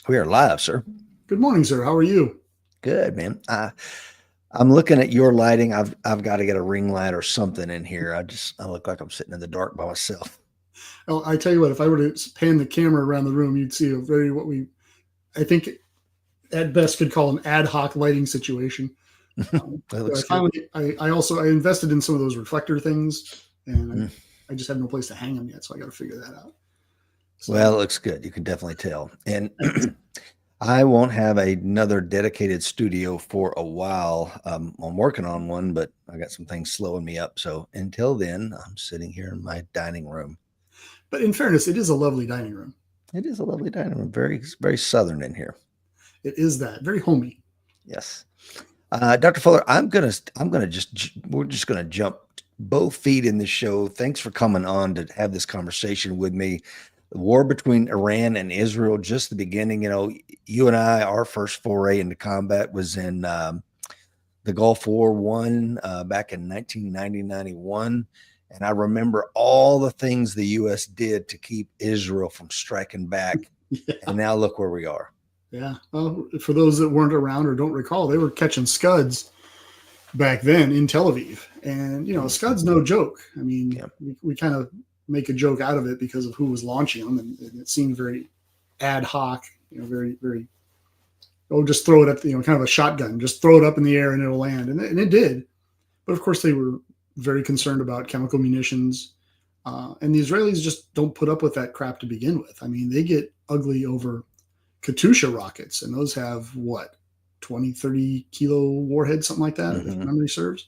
We are live, sir. Good morning, sir. How are you? Good, man. I'm looking at your lighting. I've got to get a ring light or something in here. I look like I'm sitting in the dark by myself. Oh, I tell you what, if I were to pan the camera around the room, you'd see a very I think, at best could call an ad hoc lighting situation. That So looks good. I invested in some of those reflector things, and Mm. I just have no place to hang them yet, so I got to figure that out. So, Well, it looks good. You can definitely tell. And thanks. I won't have another dedicated studio for a while. I'm working on one, but I got some things slowing me up. So until then, I'm sitting here in my dining room. But in fairness, it is a lovely dining room. It is a lovely dining room. Very, very southern in here. It is that very homey. Yes. Dr. Fuller, we're just gonna jump both feet in the show. Thanks for coming on to have this conversation with me. The war between Iran and Israel, just the beginning. You know, you and I, our first foray into combat was in the Gulf War One back in 1990-91. And I remember all the things the U.S. did to keep Israel from striking back. Yeah. And now look where we are. Yeah. Well, for those that weren't around or don't recall, they were catching scuds back then in Tel Aviv. And, a scud's no joke. I mean, Yeah. we kind of make a joke out of it because of who was launching them. And it seemed very ad hoc, very, very, just throw it up, kind of a shotgun, just throw it up in the air and it'll land. And it did. But of course, they were very concerned about chemical munitions. And the Israelis just don't put up with that crap to begin with. I mean, they get ugly over Katyusha rockets, and those have what, 20, 30 kilo warheads, something like that, if memory serves.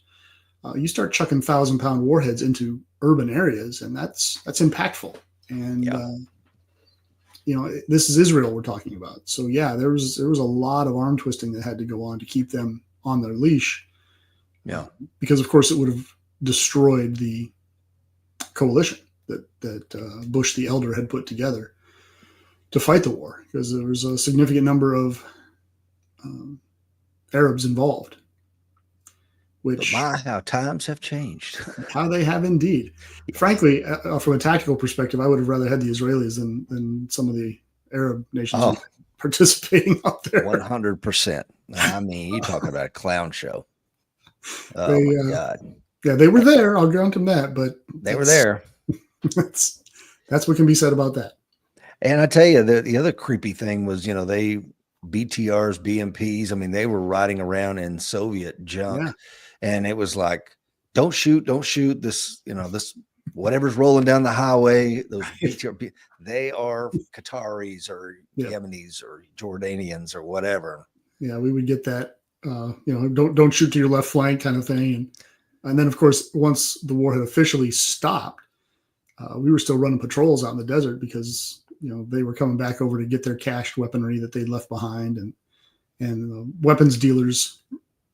You start chucking 1,000-pound warheads into urban areas, and that's impactful. And this is Israel we're talking about. So yeah, there was a lot of arm twisting that had to go on to keep them on their leash. Yeah, because of course it would have destroyed the coalition that Bush the Elder had put together to fight the war, because there was a significant number of Arabs involved. Which, how times have changed. How they have indeed. Yes. Frankly, from a tactical perspective, I would have rather had the Israelis than some of the Arab nations participating out there. 100%. I mean, you talk about a clown show. Oh my God. Yeah, they were there. I'll grant them that, but they were there. That's what can be said about that. And I tell you, the other creepy thing was, they BTRs, BMPs. I mean, they were riding around in Soviet junk, and it was like, don't shoot this. This whatever's rolling down the highway. Those BTR, they are Qataris or Yemenis or Jordanians or whatever. Yeah, we would get that. Don't shoot to your left flank kind of thing, and then of course once the war had officially stopped, we were still running patrols out in the desert because they were coming back over to get their cached weaponry that they'd left behind, and weapons dealers,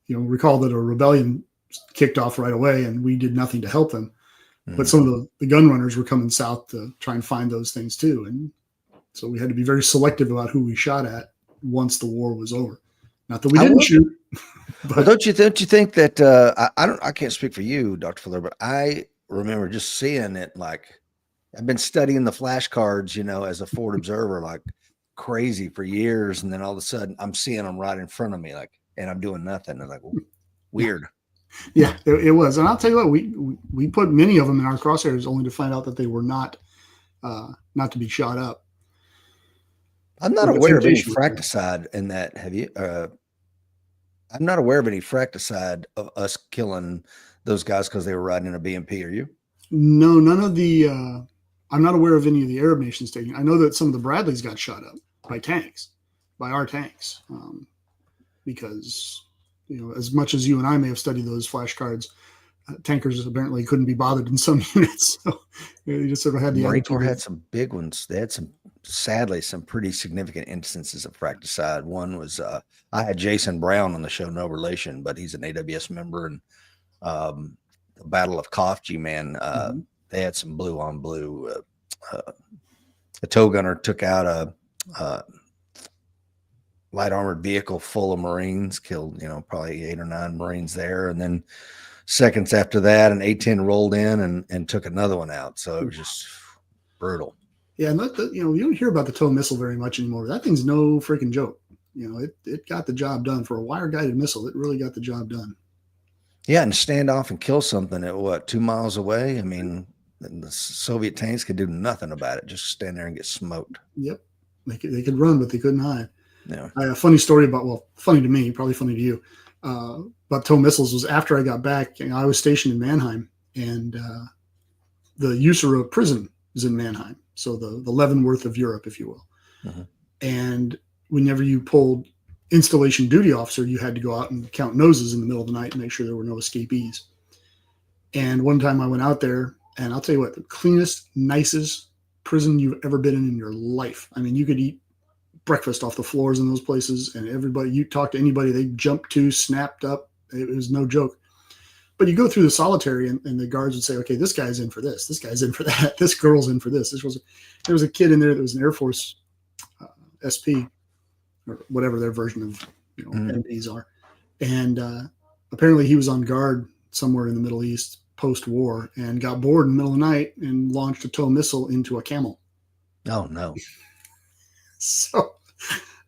recall that a rebellion kicked off right away, and we did nothing to help them. But some of the gun runners were coming south to try and find those things too, and so we had to be very selective about who we shot at once the war was over. Not that we didn't shoot. But don't you think that I can't speak for you, Dr. Fuller, but I remember just seeing it like. I've been studying the flashcards, as a forward observer, like crazy for years. And then all of a sudden I'm seeing them right in front of me, and I'm doing nothing. I'm like, weird. Yeah, it was. And I'll tell you what, we put many of them in our crosshairs only to find out that they were not to be shot up. I'm not aware of any fracticide in that. Have you? I'm not aware of any fracticide of us killing those guys because they were riding in a BMP. Are you? No, none of the. I'm not aware of any of the Arab nations taking. I know that some of the Bradleys got shot up by tanks, by our tanks, because as much as you and I may have studied those flashcards, tankers apparently couldn't be bothered in some units. So you just sort of had the Marine Corps had some big ones. They had sadly some pretty significant instances of fracticide. One was I had Jason Brown on the show, no relation, but he's an AWS member, and the Battle of Kofji, man. They had some blue on blue. A tow gunner took out a light armored vehicle full of Marines, killed, probably 8 or 9 Marines there. And then seconds after that, an A-10 rolled in and took another one out. So it was just brutal. Yeah, and you don't hear about the TOW missile very much anymore. That thing's no freaking joke. It got the job done. For a wire-guided missile, it really got the job done. Yeah, and stand off and kill something at what, 2 miles away? I mean, the Soviet tanks could do nothing about it. Just stand there and get smoked. Yep, they could run, but they couldn't hide. Yeah. A funny story funny to me, probably funny to you, about TOW missiles was after I got back. I was stationed in Mannheim, and the USARA prison is in Mannheim, so the Leavenworth of Europe, if you will. Mm-hmm. And whenever you pulled installation duty officer, you had to go out and count noses in the middle of the night and make sure there were no escapees. And one time I went out there, and I'll tell you what, the cleanest, nicest prison you've ever been in your life. I mean, you could eat breakfast off the floors in those places, and everybody, you talk to anybody, they jumped to, snapped up. It was no joke. But you go through the solitary, and the guards would say, okay, this guy's in for this guy's in for that, this girl's in for this. There was a kid in there that was an Air Force SP, or whatever their version of MPs are. And apparently he was on guard somewhere in the Middle East post-war and got bored in the middle of the night and launched a TOW missile into a camel. Oh, no. So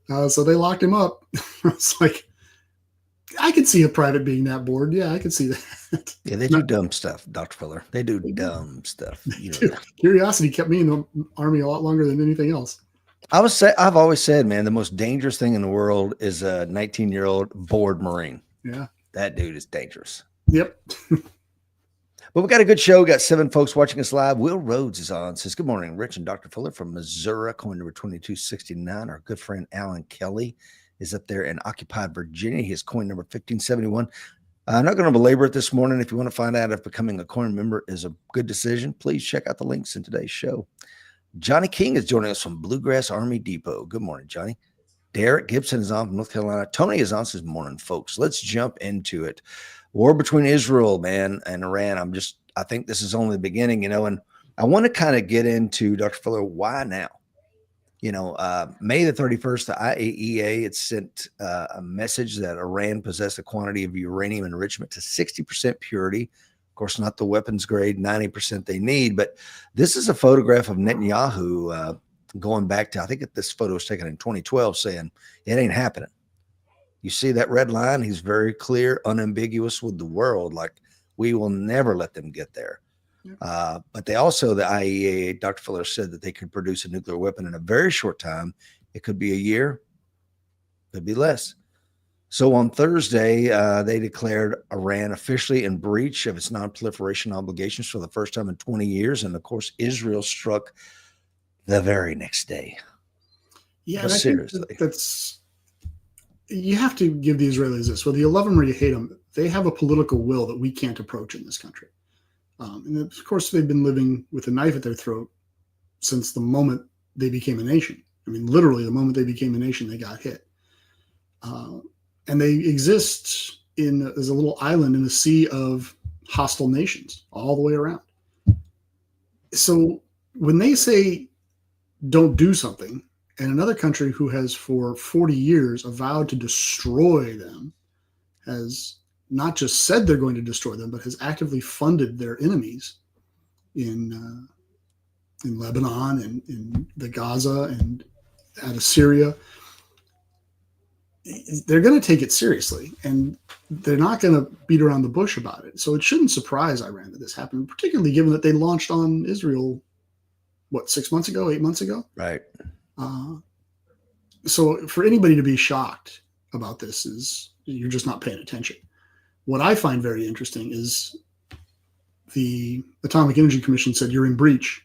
they locked him up. It's like, I could see a private being that bored. Yeah, I could see that. Yeah, they do dumb stuff, Dr. Fuller. They do dumb stuff. Curiosity kept me in the Army a lot longer than anything else. I've always said, man, the most dangerous thing in the world is a 19-year-old bored Marine. Yeah. That dude is dangerous. Yep. But we got a good show. We got 7 folks watching us live. Will Rhodes is on. Says, good morning, Rich and Dr. Fuller from Missouri, coin number 2269. Our good friend Alan Kelly is up there in occupied Virginia. His coin number 1571. I'm not going to belabor it this morning. If you want to find out if becoming a coin member is a good decision, please check out the links in today's show. Johnny King is joining us from Bluegrass Army Depot. Good morning, Johnny. Derek Gibson is on from North Carolina. Tony is on. Says, morning, folks. Let's jump into it. War between Israel, man, and Iran. I think this is only the beginning, and I want to kind of get into, Dr. Fuller, why now? May the 31st, the IAEA had sent a message that Iran possessed a quantity of uranium enrichment to 60% purity. Of course, not the weapons grade, 90% they need, but this is a photograph of Netanyahu going back to, I think this photo was taken in 2012, saying it ain't happening. You see that red line? He's very clear, unambiguous with the world. Like, we will never let them get there. But they also, the IAEA, Dr. Fuller said that they could produce a nuclear weapon in a very short time. It could be a year, could be less. So on Thursday, they declared Iran officially in breach of its non-proliferation obligations for the first time in 20 years. And of course, Israel struck the very next day. Yeah, but seriously. You have to give the Israelis this. Whether you love them or you hate them, they have a political will that we can't approach in this country. And of course, they've been living with a knife at their throat since the moment they became a nation. I mean, literally, the moment they became a nation, they got hit. And they exist as a little island in a sea of hostile nations all the way around. So when they say don't do something, and another country who has for 40 years avowed to destroy them has not just said they're going to destroy them, but has actively funded their enemies in Lebanon and in the Gaza and out of Syria, they're going to take it seriously, and they're not going to beat around the bush about it. So it shouldn't surprise Iran that this happened, particularly given that they launched on Israel, 6 months ago, 8 months ago? Right. So for anybody to be shocked about this is you're just not paying attention. What I find very interesting is the Atomic Energy Commission said you're in breach.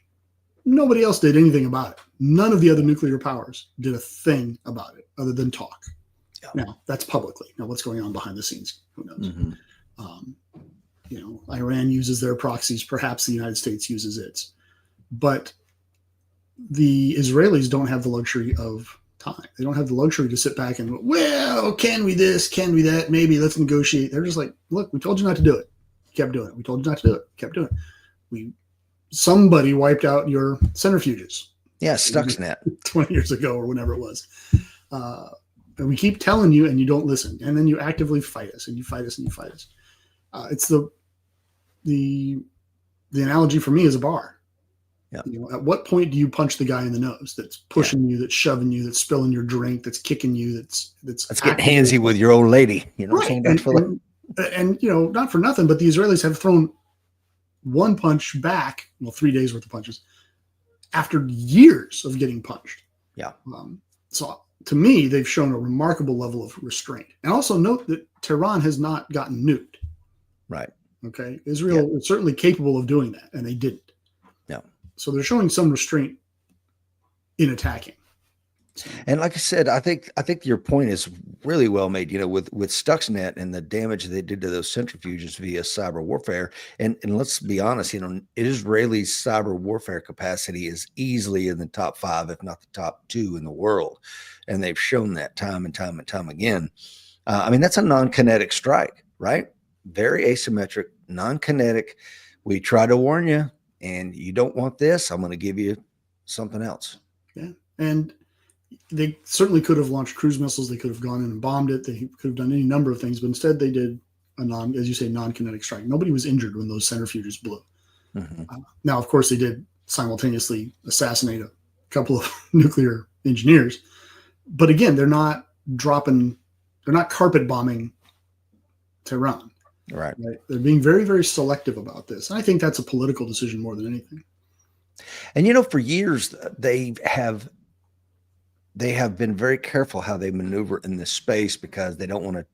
Nobody else did anything about it. None of the other nuclear powers did a thing about it other than talk. Yeah. Now, that's publicly. Now, what's going on behind the scenes? Who knows? Mm-hmm. Iran uses their proxies. Perhaps the United States uses its. But the Israelis don't have the luxury of time. They don't have the luxury to sit back and, well, can we this? Can we that? Maybe let's negotiate. They're just like, look, we told you not to do it. You kept doing it. We told you not to do it. You kept doing it. Somebody wiped out your centrifuges. Yeah, Stuxnet. 20 years ago or whenever it was. And we keep telling you and you don't listen. And then you actively fight us and you fight us and you fight us. It's the analogy for me is a bar. Yeah. At what point do you punch the guy in the nose that's pushing you, that's shoving you, that's spilling your drink, that's kicking you, that's getting handsy with your old lady, right? And not for nothing, but the Israelis have thrown one punch back, 3 days worth of punches after years of getting punched. Yeah. So to me, they've shown a remarkable level of restraint. And also note that Tehran has not gotten nuked. Right. Okay. Israel is certainly capable of doing that, and they didn't. Yeah. So they're showing some restraint in attacking. And like I said, I think your point is really well made, with Stuxnet and the damage they did to those centrifuges via cyber warfare. And let's be honest, Israeli cyber warfare capacity is easily in the top 5, if not the top 2 in the world. And they've shown that time and time and time again. That's a non-kinetic strike, right? Very asymmetric, non-kinetic. We try to warn you, and you don't want this, I'm going to give you something else. Yeah. And they certainly could have launched cruise missiles. They could have gone in and bombed it. They could have done any number of things, but instead they did as you say, non-kinetic strike. Nobody was injured when those centrifuges blew. Mm-hmm. Now, of course, they did simultaneously assassinate a couple of nuclear engineers, but again, they're not carpet bombing Tehran. Right. They're being very, very selective about this. And I think that's a political decision more than anything. And for years they have been very careful how they maneuver in this space because they don't want to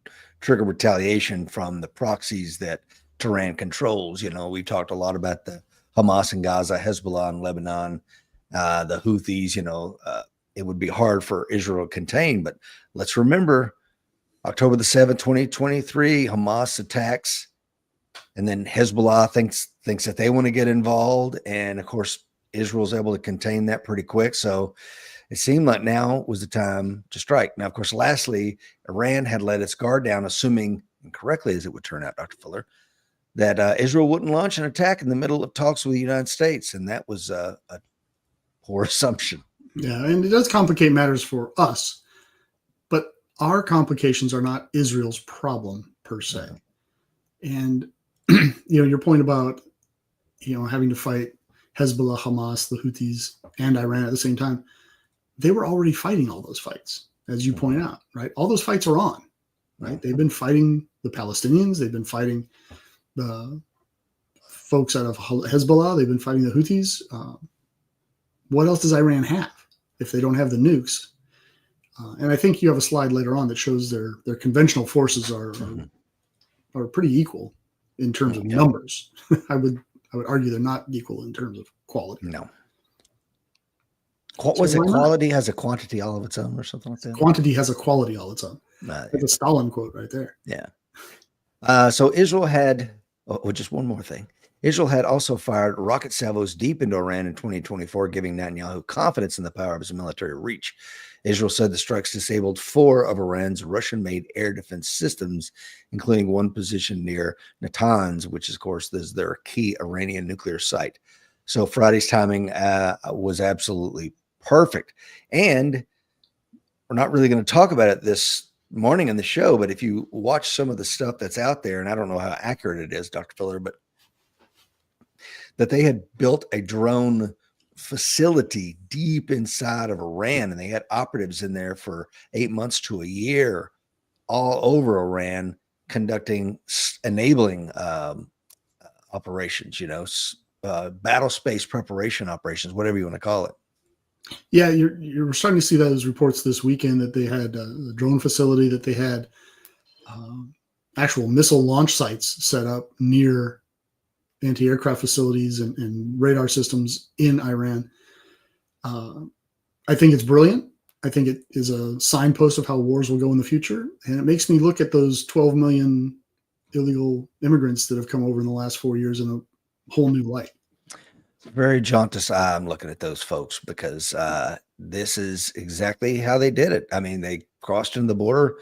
trigger retaliation from the proxies that Tehran controls. We've talked a lot about the Hamas in Gaza, Hezbollah in Lebanon, the Houthis. It would be hard for Israel to contain, but let's remember October the 7th, 2023, Hamas attacks, and then Hezbollah thinks that they want to get involved. And of course, Israel's able to contain that pretty quick. So it seemed like now was the time to strike. Now, of course, lastly, Iran had let its guard down, assuming incorrectly as it would turn out, Dr. Fuller, that Israel wouldn't launch an attack in the middle of talks with the United States. And that was a poor assumption. Yeah, and it does complicate matters for us, but our complications are not Israel's problem per se. And, your point about, having to fight Hezbollah, Hamas, the Houthis, and Iran at the same time, they were already fighting all those fights, as you point out, right? All those fights are on, right? They've been fighting the Palestinians. They've been fighting the folks out of Hezbollah. They've been fighting the Houthis. What else does Iran have if they don't have the nukes? And I think you have a slide later on that shows their conventional forces are pretty equal in terms of numbers. I would argue they're not equal in terms of quality. No. What was it? Quality has a quantity all of its own or something like that? Quantity has a quality all its own. That's a Stalin quote right there. Yeah. So Israel had, just one more thing. Israel had also fired rocket salvos deep into Iran in 2024, giving Netanyahu confidence in the power of his military reach. Israel said the strikes disabled 4 of Iran's Russian-made air defense systems, including one position near Natanz, which, of course, is their key Iranian nuclear site. So Friday's timing was absolutely perfect. And we're not really going to talk about it this morning in the show, but if you watch some of the stuff that's out there, and I don't know how accurate it is, Dr. Fuller, but that they had built a drone facility deep inside of Iran, and they had operatives in there for 8 months to a year all over Iran enabling operations, battle space preparation operations, whatever you want to call it. Yeah, you're starting to see those reports this weekend that they had a drone facility, that they had actual missile launch sites set up near anti-aircraft facilities and radar systems in Iran. I think it's brilliant. I think it is a signpost of how wars will go in the future. And it makes me look at those 12 million illegal immigrants that have come over in the last 4 years in a whole new light. Very jaundiced eye I'm looking at those folks, because this is exactly how they did it. I mean, they crossed into the border,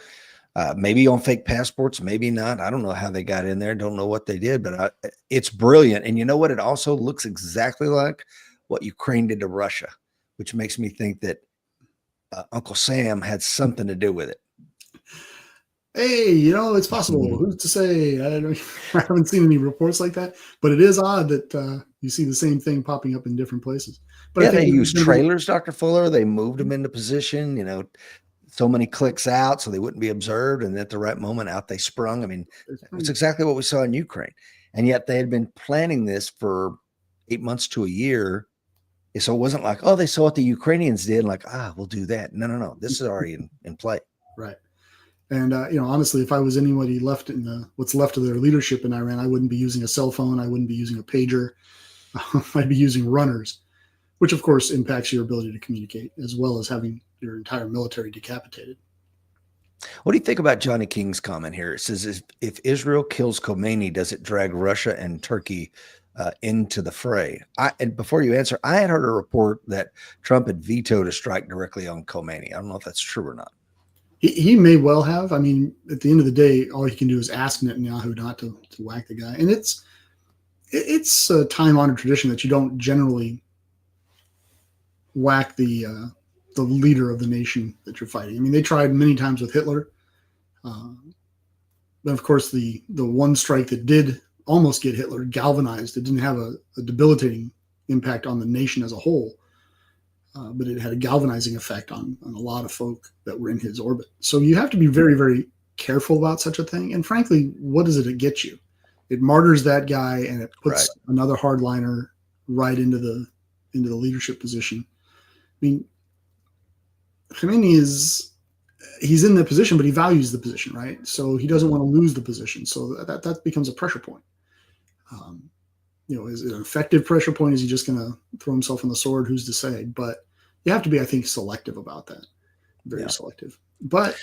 maybe on fake passports, maybe not. I don't know how they got in there. Don't know what they did, but it's brilliant. And you know what? It also looks exactly like what Ukraine did to Russia, which makes me think that Uncle Sam had something to do with it. hey, it's possible. Who's to say? I haven't seen any reports like that, but it is odd that you see the same thing popping up in different places. But I Yeah, think they this is use going to be trailers, Dr. Fuller. They moved them into position, so many clicks out so they wouldn't be observed. And at the right moment, out they sprung. I mean, it's exactly what we saw in Ukraine. And yet they had been planning this for 8 months to a year. So it wasn't like, oh, they saw what the Ukrainians did, like, we'll do that. No, no, no. This is already in play. right. And honestly, if I was anybody left in what's left of their leadership in Iran, I wouldn't be using a cell phone. I wouldn't be using a pager. I'd be using runners, which of course impacts your ability to communicate, as well as having your entire military decapitated. What do you think about Johnny King's comment here? It says, if Israel kills Khomeini, does it drag Russia and Turkey into the fray? And before you answer, I had heard a report that Trump had vetoed a strike directly on Khomeini. I don't know if that's true or not. He may well have. I mean, at the end of the day, all he can do is ask Netanyahu not to whack the guy. And it's a time-honored tradition that you don't generally whack the leader of the nation that you're fighting. I mean, they tried many times with Hitler. But of course, the one strike that did almost get Hitler galvanized, it didn't have a debilitating impact on the nation as a whole, but it had a galvanizing effect on a lot of folk that were in his orbit. So you have to be very, very careful about such a thing. And frankly, what does it get you? It martyrs that guy, and it puts another hardliner right into the leadership position. I mean, Khomeini he's in the position, but he values the position, right? So he doesn't want to lose the position. So that becomes a pressure point. Is it an effective pressure point? Is he just going to throw himself on the sword? Who's to say? But you have to be, I think, selective about that. Very selective. But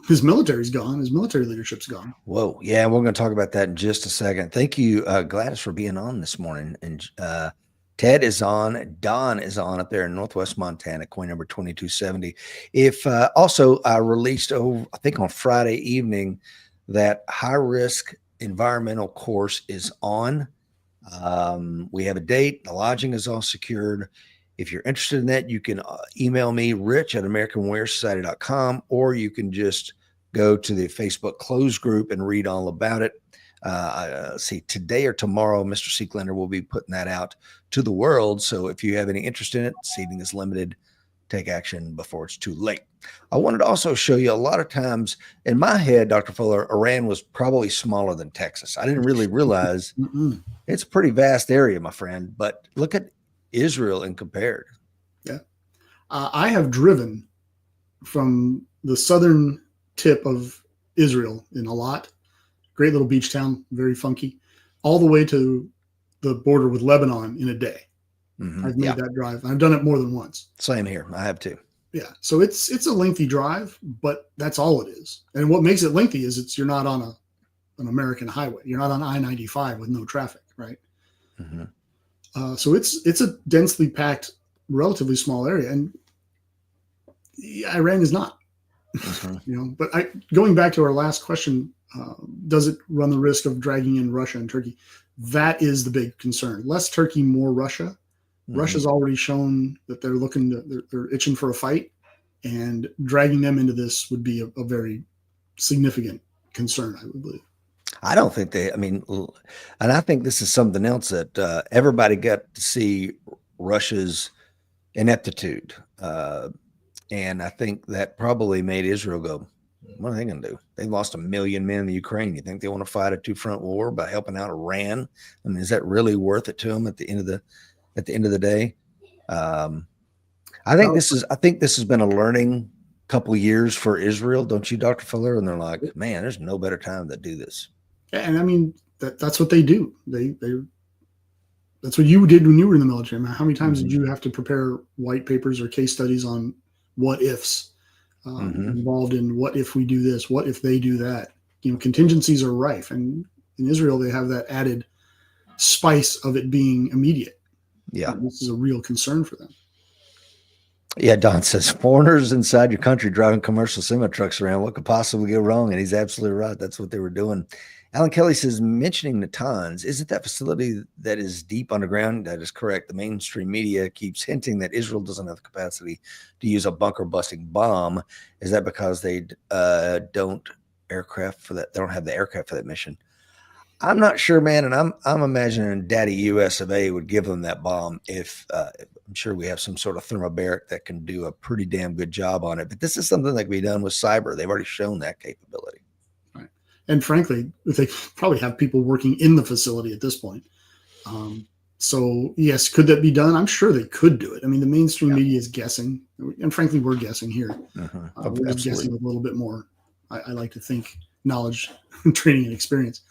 his military's gone. His military leadership's gone. Whoa. Yeah, we're going to talk about that in just a second. Thank you, Gladys, for being on this morning. And Ted is on. Don is on up there in Northwest Montana, coin number 2270. If also I released I think on Friday evening, that high risk environmental course is on. We have a date. The lodging is all secured. If you're interested in that, you can email me, rich@americanwarrior.com, or you can just go to the Facebook closed group and read all about it. See, today or tomorrow, Mr. Seeklander will be putting that out to the world. So if you have any interest in it, seating is limited. Take action before it's too late. I wanted to also show you, a lot of times in my head, Dr. Fuller, Iran was probably smaller than Texas. I didn't really realize it's a pretty vast area, my friend, but look at Israel and compared. Yeah. I have driven from the southern tip of Israel in Eilat, great little beach town, very funky, all the way to the border with Lebanon in a day. I've made that drive. I've done it more than once. Same here. I have too. Yeah. So it's a lengthy drive, but that's all it is. And what makes it lengthy is you're not on an American highway. You're not on I-95 with no traffic, right? So it's a densely packed, relatively small area, and Iran is not. But going back to our last question, does it run the risk of dragging in Russia and Turkey? That is the big concern. Less Turkey, more Russia. Russia's already shown that they're they're itching for a fight, and dragging them into this would be a very significant concern, I would believe. I don't think and I think this is something else that everybody got to see Russia's ineptitude. And I think that probably made Israel go, what are they going to do? They lost 1 million men in the Ukraine. You think they want to fight a two-front war by helping out Iran? I mean, is that really worth it to them at the end of the day? I think this has been a learning couple of years for Israel, don't you, Dr. Fuller? And they're like, man, there's no better time to do this. And I mean, that's what they do. That's what you did when you were in the military. I mean, how many times did you have to prepare white papers or case studies on what ifs involved in what if we do this, what if they do that? Contingencies are rife. And in Israel, they have that added spice of it being immediate. Yeah. And this is a real concern for them. Yeah, Don says, foreigners inside your country driving commercial semi trucks around, what could possibly go wrong? And he's absolutely right. That's what they were doing. Alan Kelly says, mentioning Natanz, isn't that facility that is deep underground? That is correct. The mainstream media keeps hinting that Israel doesn't have the capacity to use a bunker busting bomb. Is that because they don't aircraft for that. They don't have the aircraft for that mission. I'm not sure, man, and I'm imagining Daddy US of A would give them that bomb if I'm sure we have some sort of thermobaric that can do a pretty damn good job on it. But this is something that can be done with cyber. They've already shown that capability. Right. And frankly, they probably have people working in the facility at this point. So yes, could that be done? I'm sure they could do it. I mean, the mainstream media is guessing, and frankly, we're guessing here. We're just guessing with a little bit more, I like to think, knowledge, training, and experience.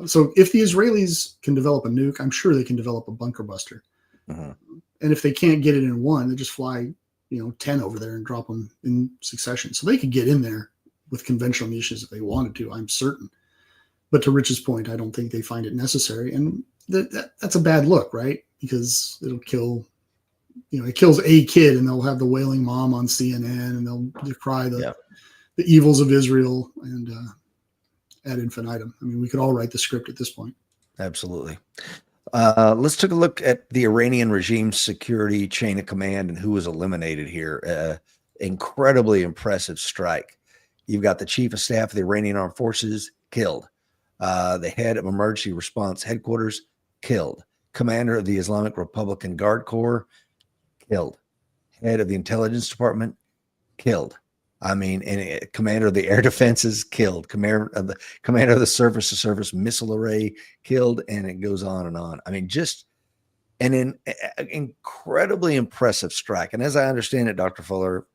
So if the Israelis can develop a nuke, I'm sure they can develop a bunker buster. And if they can't get it in one, they just fly, 10 over there and drop them in succession. So they could get in there with conventional munitions if they wanted to, I'm certain. But to Rich's point, I don't think they find it necessary. And that's a bad look, right? Because it'll kill, it kills a kid, and they'll have the wailing mom on CNN, and they'll decry the evils of Israel and ad infinitum. I mean, we could all write the script at this point. Absolutely. Let's take a look at the Iranian regime's security chain of command and who was eliminated here. Incredibly impressive strike. You've got the chief of staff of the Iranian Armed Forces killed. The head of emergency response headquarters killed. Commander of the Islamic Republican Guard Corps killed. Head of the intelligence department killed. I mean, and commander of the air defenses killed. Commander of the surface-to-surface missile array killed, and it goes on and on. I mean, just an incredibly impressive strike. And as I understand it, Dr. Fuller,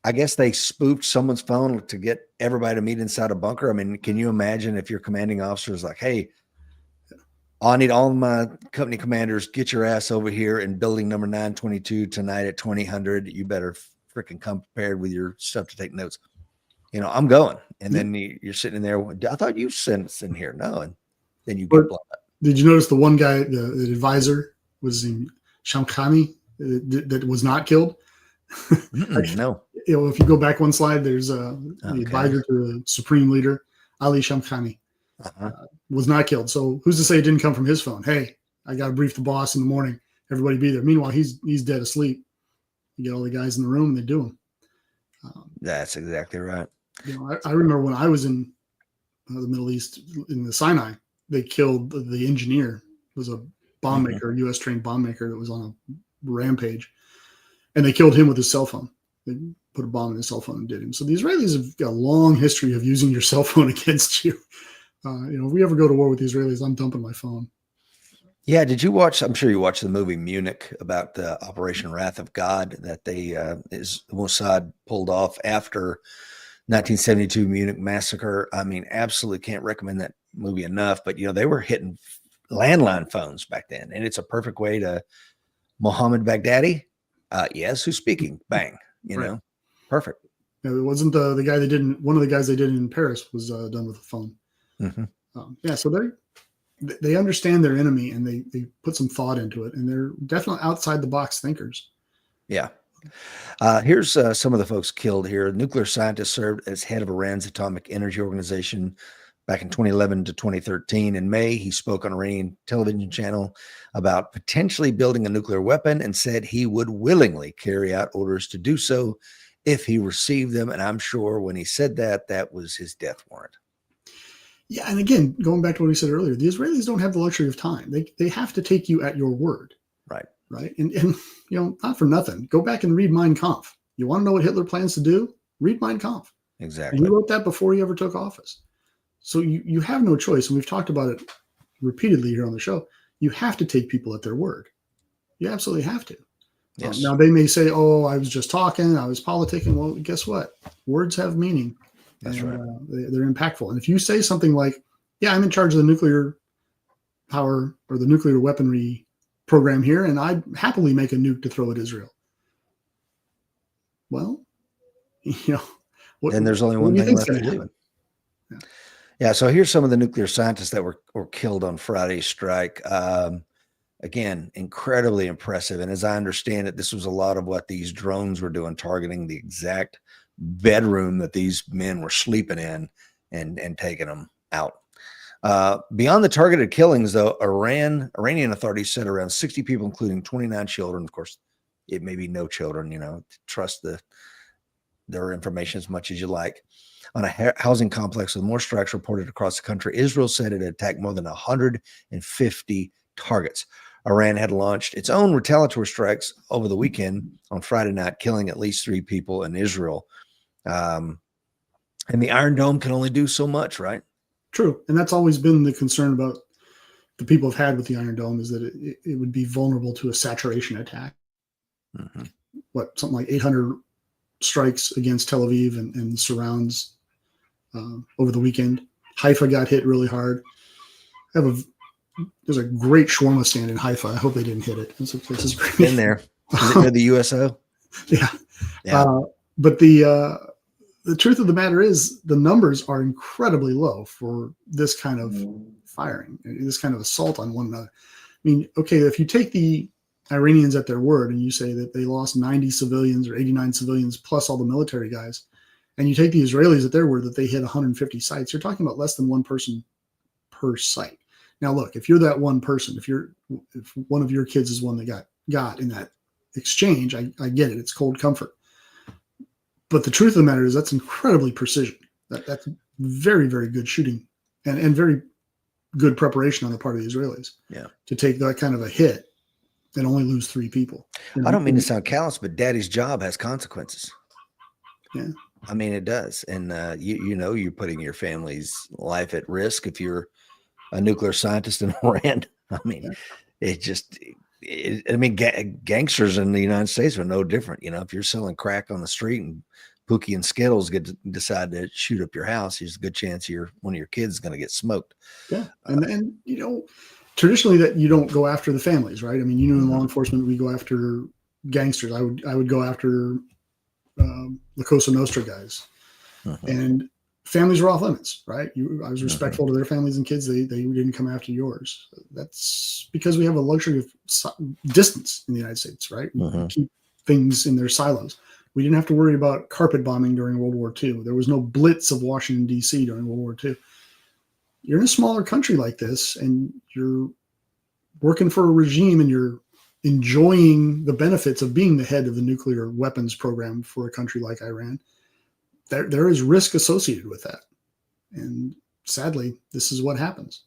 I guess they spoofed someone's phone to get everybody to meet inside a bunker. I mean, can you imagine if your commanding officer is like, hey, I need all my company commanders, get your ass over here in building number 922 tonight at 2000. You better freaking come prepared with your stuff to take notes. I'm going. And then you're sitting in there. I thought you sent us in here. No. And then you get blown up. Did you notice the one guy, the advisor, was in Shamkhani that was not killed? No. If you go back one slide, there's the advisor to the supreme leader, Ali Shamkhani, was not killed. So who's to say it didn't come from his phone? Hey, I got to brief the boss in the morning. Everybody be there. Meanwhile, he's dead asleep. You get all the guys in the room and they do them. That's exactly right. I remember when I was in the Middle East in the Sinai, they killed the engineer. It was a bomb maker, a U.S. trained bomb maker that was on a rampage. And they killed him with his cell phone. They put a bomb in his cell phone and did him. So the Israelis have got a long history of using your cell phone against you. If we ever go to war with the Israelis, I'm dumping my phone. Yeah. Did you watch? I'm sure you watched the movie Munich about the Operation Wrath of God that Mossad pulled off after 1972 Munich massacre. I mean, absolutely can't recommend that movie enough. But they were hitting landline phones back then, and it's a perfect way to Mohammed Baghdadi. Yes, who's speaking? Bang. Right. Perfect. It wasn't the guy they didn't. One of the guys they did in Paris was done with a phone. So they understand their enemy, and they put some thought into it, and they're definitely outside the box thinkers. Yeah. Here's some of the folks killed here. A nuclear scientist served as head of Iran's atomic energy organization back in 2011 to 2013. In May, he spoke on an Iranian television channel about potentially building a nuclear weapon and said he would willingly carry out orders to do so if he received them. And I'm sure when he said that was his death warrant. Yeah, and again, going back to what we said earlier, the Israelis don't have the luxury of time. They have to take you at your word. Right. And not for nothing. Go back and read Mein Kampf. You want to know what Hitler plans to do? Read Mein Kampf. Exactly. And he wrote that before he ever took office. So you have no choice. And we've talked about it repeatedly here on the show. You have to take people at their word. You absolutely have to. Yes. Now, they may say, oh, I was just talking, I was politicking. Well, guess what? Words have meaning. That's right. They're impactful. And if you say something like, yeah, I'm in charge of the nuclear power or the nuclear weaponry program here, and I'd happily make a nuke to throw at Israel. Well, then the's only one thing left to do. Yeah. So here's some of the nuclear scientists that were killed on Friday's strike. Again, incredibly impressive. And as I understand it, this was a lot of what these drones were doing, targeting the exact bedroom that these men were sleeping in and taking them out. Beyond the targeted killings, though, Iranian authorities said around 60 people, including 29 children. Of course, it may be no children, trust the their information as much as you like. On a housing complex with more strikes reported across the country, Israel said it attacked more than 150 targets. Iran had launched its own retaliatory strikes over the weekend on Friday night, killing at least 3 people in Israel. And the Iron Dome can only do so much, right? True. And that's always been the concern about the people have had with the Iron Dome, is that it would be vulnerable to a saturation attack. Mm-hmm. Something like 800 strikes against Tel Aviv and surrounds over the weekend. Haifa got hit really hard. There's a great shawarma stand in Haifa. I hope they didn't hit it. This place is great. Been there. Is it near the USO? Yeah. Yeah. But the truth of the matter is the numbers are incredibly low for this kind of firing, this kind of assault on one another. I mean, okay, if you take the Iranians at their word and you say that they lost 90 civilians or 89 civilians plus all the military guys, and you take the Israelis at their word that they hit 150 sites, you're talking about less than one person per site. Now, look, if you're that one person, if one of your kids is one that got in that exchange, I get it. It's cold comfort. But the truth of the matter is that's incredibly precision. That's very, very good shooting and very good preparation on the part of the Israelis. Yeah. To take that kind of a hit and only lose 3 people. I don't mean to sound callous, but daddy's job has consequences. Yeah. I mean, it does. And you're putting your family's life at risk if you're a nuclear scientist in Iran. I mean, gangsters in the United States are no different. If you're selling crack on the street and Pookie and Skittles decide to shoot up your house, there's a good chance one of your kids is going to get smoked. Yeah. And traditionally that you don't go after the families, right? I mean, in law enforcement, we go after gangsters. I would go after the Cosa Nostra guys. And families were off limits, right? I was respectful to their families and kids. They didn't come after yours. That's because we have a luxury of distance in the United States, right? We keep things in their silos. We didn't have to worry about carpet bombing during World War II. There was no blitz of Washington, D.C. during World War II. You're in a smaller country like this, and you're working for a regime, and you're enjoying the benefits of being the head of the nuclear weapons program for a country like Iran. There is risk associated with that. And sadly, this is what happens.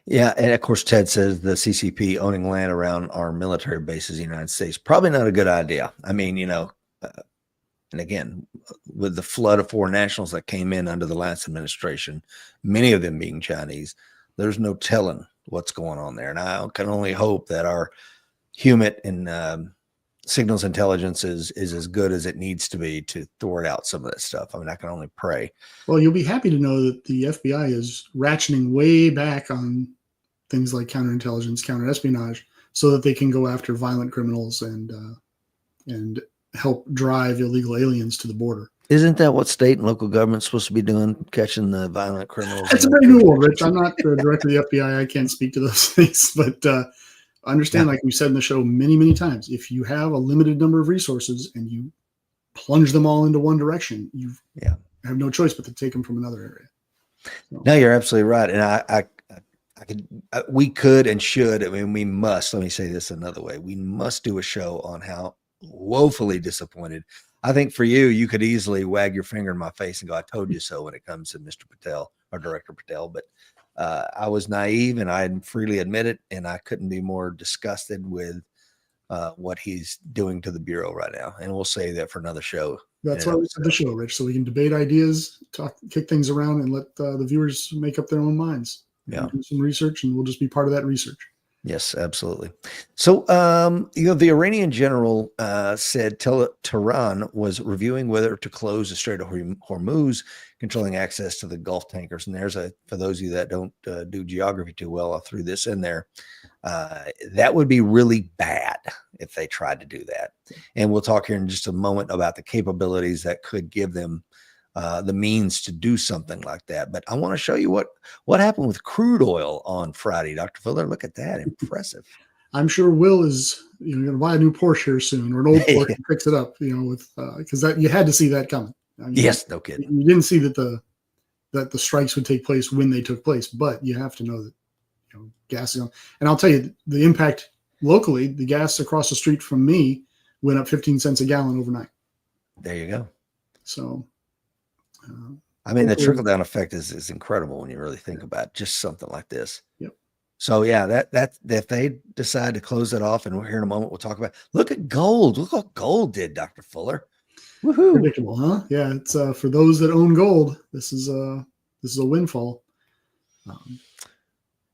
Yeah. And of course, Ted says the CCP owning land around our military bases in the United States, probably not a good idea. I mean, and again, with the flood of foreign nationals that came in under the last administration, many of them being Chinese, there's no telling what's going on there. And I can only hope that our HUMINT and signals intelligence is as good as it needs to be to thwart out some of that stuff. I mean, I can only pray. Well, you'll be happy to know that the FBI is ratcheting way back on things like counterintelligence, counterespionage, so that they can go after violent criminals and help drive illegal aliens to the border. Isn't that what state and local government's supposed to be doing, catching the violent criminals? It's a very new one, Rich. I'm not the director of the FBI. I can't speak to those things, but understand, like we said in the show many, many times, if you have a limited number of resources and you plunge them all into one direction, you have no choice but to take them from another area. So. No, you're absolutely right. And we could and should, I mean, we must, let me say this another way. We must do a show on how woefully disappointed. I think for you could easily wag your finger in my face and go, I told you so when it comes to Mr. Patel or Director Patel. But I was naive, and I freely admit it, and I couldn't be more disgusted with what he's doing to the Bureau right now. And we'll save that for another show. That's why we said the show, Rich, so we can debate ideas, kick things around, and let the viewers make up their own minds. Yeah. Do some research, and we'll just be part of that research. Yes, absolutely. So, the Iranian general said Tehran was reviewing whether to close the Strait of Hormuz, controlling access to the Gulf tankers. And there's for those of you that don't do geography too well, I threw this in there. That would be really bad if they tried to do that. And we'll talk here in just a moment about the capabilities that could give them the means to do something like that. But I want to show you what happened with crude oil on Friday, Dr. Fuller. Look at that. Impressive. I'm sure Will is going to buy a new Porsche here soon, or an old Porsche and fix it up, with because that you had to see that coming. I mean, yes, no kidding. You didn't see that the strikes would take place when they took place, but you have to know that gas is on. And I'll tell you the impact locally. The gas across the street from me went up 15 cents a gallon overnight. There you go. So, I mean, the hopefully- trickle down effect is incredible when you really think about just something like this. Yep. So yeah, that if they decide to close it off, and we're here in a moment, we'll talk about. Look at gold. Look what gold did, Dr. Fuller. Woohoo! Predictable, huh? Yeah, it's for those that own gold. This is a windfall.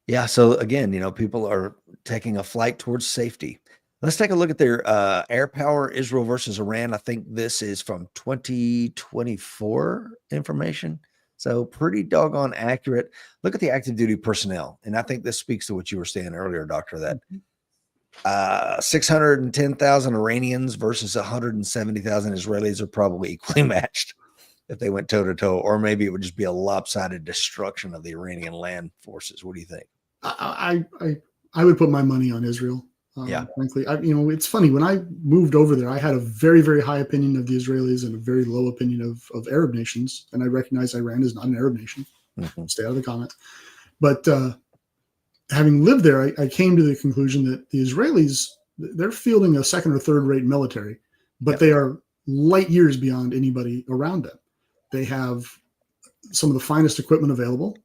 Yeah. So again, people are taking a flight towards safety. Let's take a look at their air power, Israel versus Iran. I think this is from 2024 information. So pretty doggone accurate. Look at the active duty personnel. And I think this speaks to what you were saying earlier, Doctor, that 610,000 Iranians versus 170,000 Israelis are probably equally matched if they went toe to toe, or maybe it would just be a lopsided destruction of the Iranian land forces. What do you think? I would put my money on Israel. Yeah. Frankly, it's funny, when I moved over there, I had a very, very high opinion of the Israelis and a very low opinion of Arab nations. And I recognize Iran is not an Arab nation. Mm-hmm. Stay out of the comments. But having lived there, I came to the conclusion that the Israelis, they're fielding a second or third rate military, but they are light years beyond anybody around them. They have some of the finest equipment available,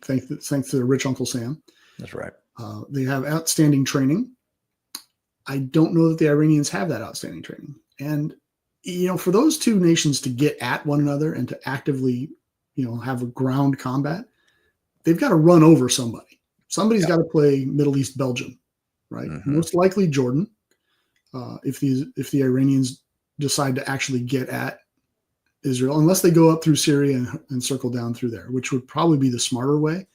thanks to their rich Uncle Sam. That's right. They have outstanding training. I don't know that the Iranians have that outstanding training. And, for those two nations to get at one another and to actively, have a ground combat, they've got to run over somebody. Somebody's got to play Middle East Belgium, right? Mm-hmm. Most likely Jordan, if the Iranians decide to actually get at Israel, unless they go up through Syria and circle down through there, which would probably be the smarter way.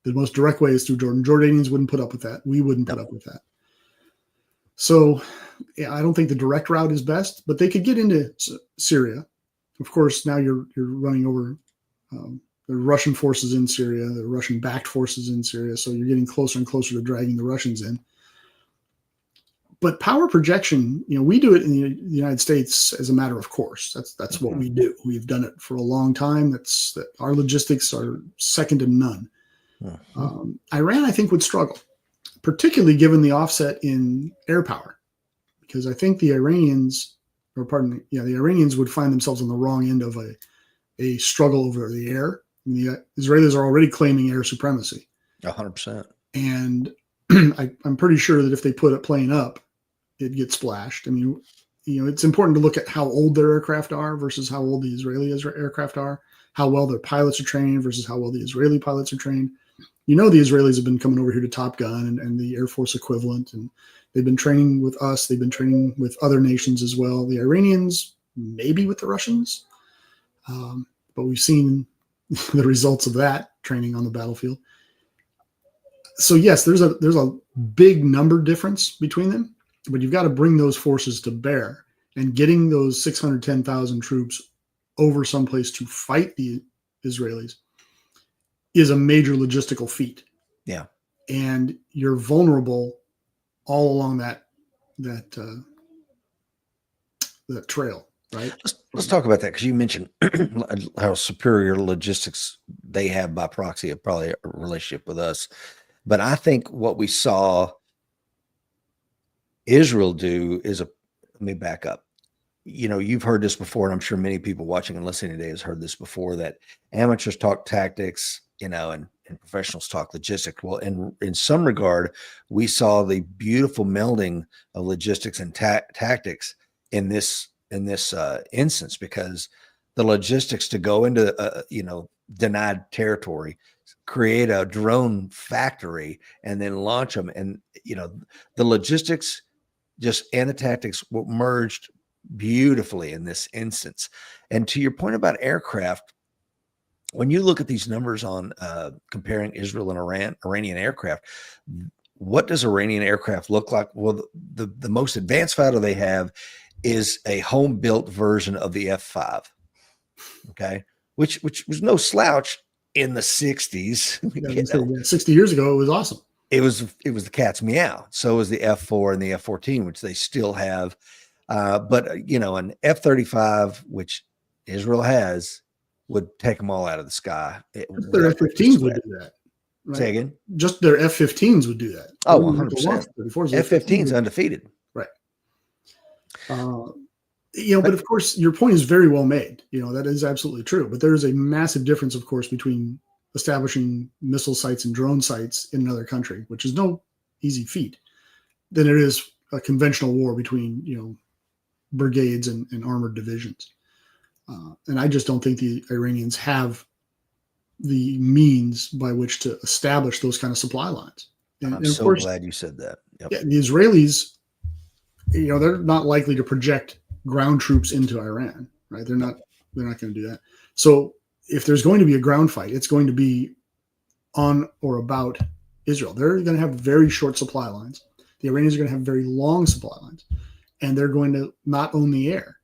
The most direct way is through Jordan. Jordanians wouldn't put up with that. We wouldn't put up with that. So, I don't think the direct route is best, but they could get into Syria. Of course, now you're running over the Russian forces in Syria, the Russian-backed forces in Syria. So you're getting closer and closer to dragging the Russians in. But power projection, we do it in the United States as a matter of course. That's what we do. We've done it for a long time. Our logistics are second to none. Iran, I think, would struggle, particularly given the offset in air power, because I think the Iranians would find themselves on the wrong end of a struggle over the air. The Israelis are already claiming air supremacy. 100%. And I'm pretty sure that if they put a plane up, it'd get splashed. I mean, it's important to look at how old their aircraft are versus how old the Israeli aircraft are, how well their pilots are trained versus how well the Israeli pilots are trained. The Israelis have been coming over here to Top Gun and the Air Force equivalent, and they've been training with us. They've been training with other nations as well. The Iranians, maybe with the Russians, but we've seen the results of that training on the battlefield. So yes, there's a big number difference between them, but you've got to bring those forces to bear, and getting those 610,000 troops over someplace to fight the Israelis is a major logistical feat. Yeah. And you're vulnerable all along that trail, right? Let's talk about that, because you mentioned how superior logistics they have by proxy of probably a relationship with us. But I think what we saw Israel do is let me back up. You've heard this before, and I'm sure many people watching and listening today has heard this before, that amateurs talk tactics, and professionals talk logistics. Well, in some regard, we saw the beautiful melding of logistics and tactics in this instance, because the logistics to go into denied territory, create a drone factory, and then launch them, and the logistics and the tactics were merged beautifully in this instance. And to your point about aircraft, when you look at these numbers on comparing Israel and Iranian aircraft, what does Iranian aircraft look like? Well, the most advanced fighter they have is a home-built version of the F-5, okay, which was no slouch in the 60s. 60 years ago, it was awesome. It was the cat's meow. So was the F4 and the F-14, which they still have. But an F-35, which Israel has, would take them all out of the sky. Their F-15s would do that. Right? Say again? Just their F-15s would do that. Oh, 100%. F-15's undefeated. Right. But of course, your point is very well made. That is absolutely true. But there is a massive difference, of course, between establishing missile sites and drone sites in another country, which is no easy feat, than it is a conventional war between, brigades and armored divisions. And I just don't think the Iranians have the means by which to establish those kind of supply lines. I'm so glad you said that. Yep. Yeah, the Israelis, they're not likely to project ground troops into Iran, right? They're not going to do that. So if there's going to be a ground fight, it's going to be on or about Israel. They're going to have very short supply lines. The Iranians are going to have very long supply lines, and they're going to not own the air,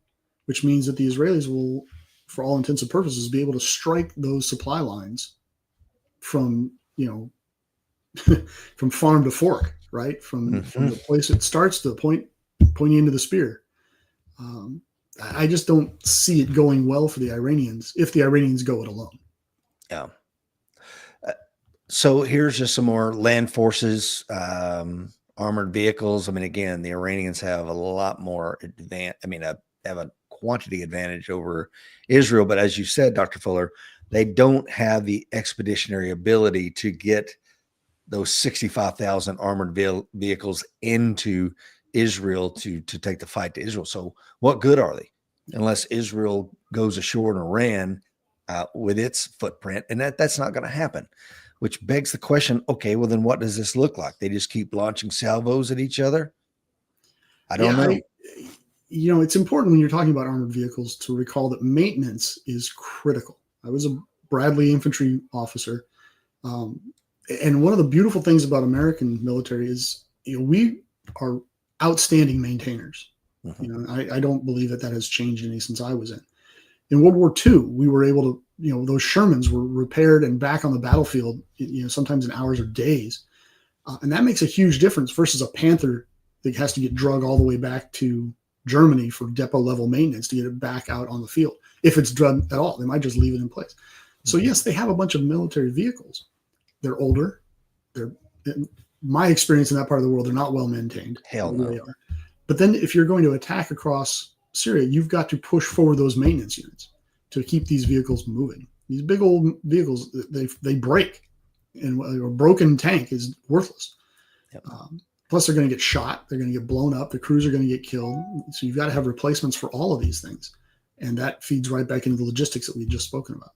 which means that the Israelis will, for all intents and purposes, be able to strike those supply lines from, from farm to fork, right? From the place it starts to the point pointing into the spear. I just don't see it going well for the Iranians if the Iranians go it alone. Yeah. So here's just some more land forces, armored vehicles. I mean, again, the Iranians have a lot more have a quantity advantage over Israel. But as you said, Dr. Fuller, they don't have the expeditionary ability to get those 65,000 armored vehicles into Israel to take the fight to Israel. So what good are they unless Israel goes ashore in Iran with its footprint? And that's not going to happen, which begs the question, okay, well then what does this look like? They just keep launching salvos at each other? I don't know. It's important when you're talking about armored vehicles to recall that maintenance is critical. I was a Bradley infantry officer. And one of the beautiful things about American military is, we are outstanding maintainers. I don't believe that has changed any since I was in. In World War II, we were able to, those Shermans were repaired and back on the battlefield, sometimes in hours or days. And that makes a huge difference versus a Panther that has to get drug all the way back to Germany for depot level maintenance to get it back out on the field. If it's drugged at all, they might just leave it in place. So yes, they have a bunch of military vehicles. They're older. In my experience in that part of the world, they're not well maintained. Hell no. They are. But then if you're going to attack across Syria, you've got to push forward those maintenance units to keep these vehicles moving. These big old vehicles, they break, and a broken tank is worthless. Yep. Plus, they're going to get shot. They're going to get blown up. The crews are going to get killed. So you've got to have replacements for all of these things. And that feeds right back into the logistics that we've just spoken about.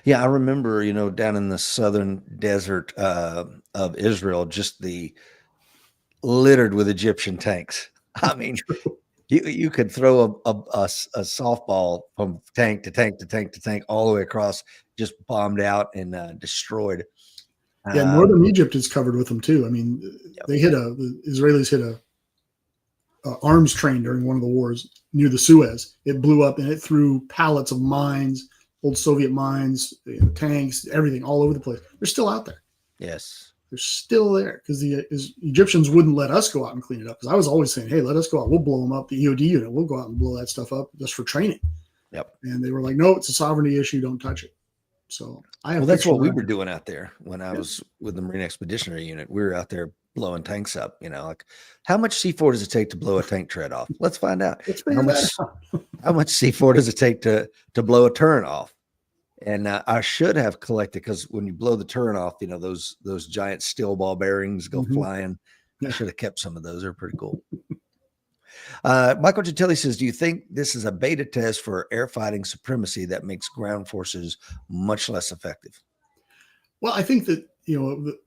Yeah, I remember, down in the southern desert of Israel, just the littered with Egyptian tanks. I mean, you could throw a softball from tank to tank to tank to tank all the way across, just bombed out and destroyed. Yeah, northern Egypt is covered with them too. I mean, yep. The Israelis hit a arms train during one of the wars near the Suez. It blew up and it threw pallets of mines, old Soviet mines, tanks, everything all over the place. They're still out there. Yes. They're still there because the Egyptians wouldn't let us go out and clean it up. Because I was always saying, hey, let us go out. We'll blow them up. The EOD unit, we'll go out and blow that stuff up just for training. Yep. And they were like, no, it's a sovereignty issue. Don't touch it. So that's what we were doing out there when I was with the Marine Expeditionary Unit. We were out there blowing tanks up, like how much C4 does it take to blow a tank tread off? Let's find out. How much C4 does it take to blow a turret off? And I should have collected, because when you blow the turret off, those giant steel ball bearings go flying. I should have kept some of those. They're pretty cool. Michael Gentili says, do you think this is a beta test for air fighting supremacy that makes ground forces much less effective? Well, I think that, the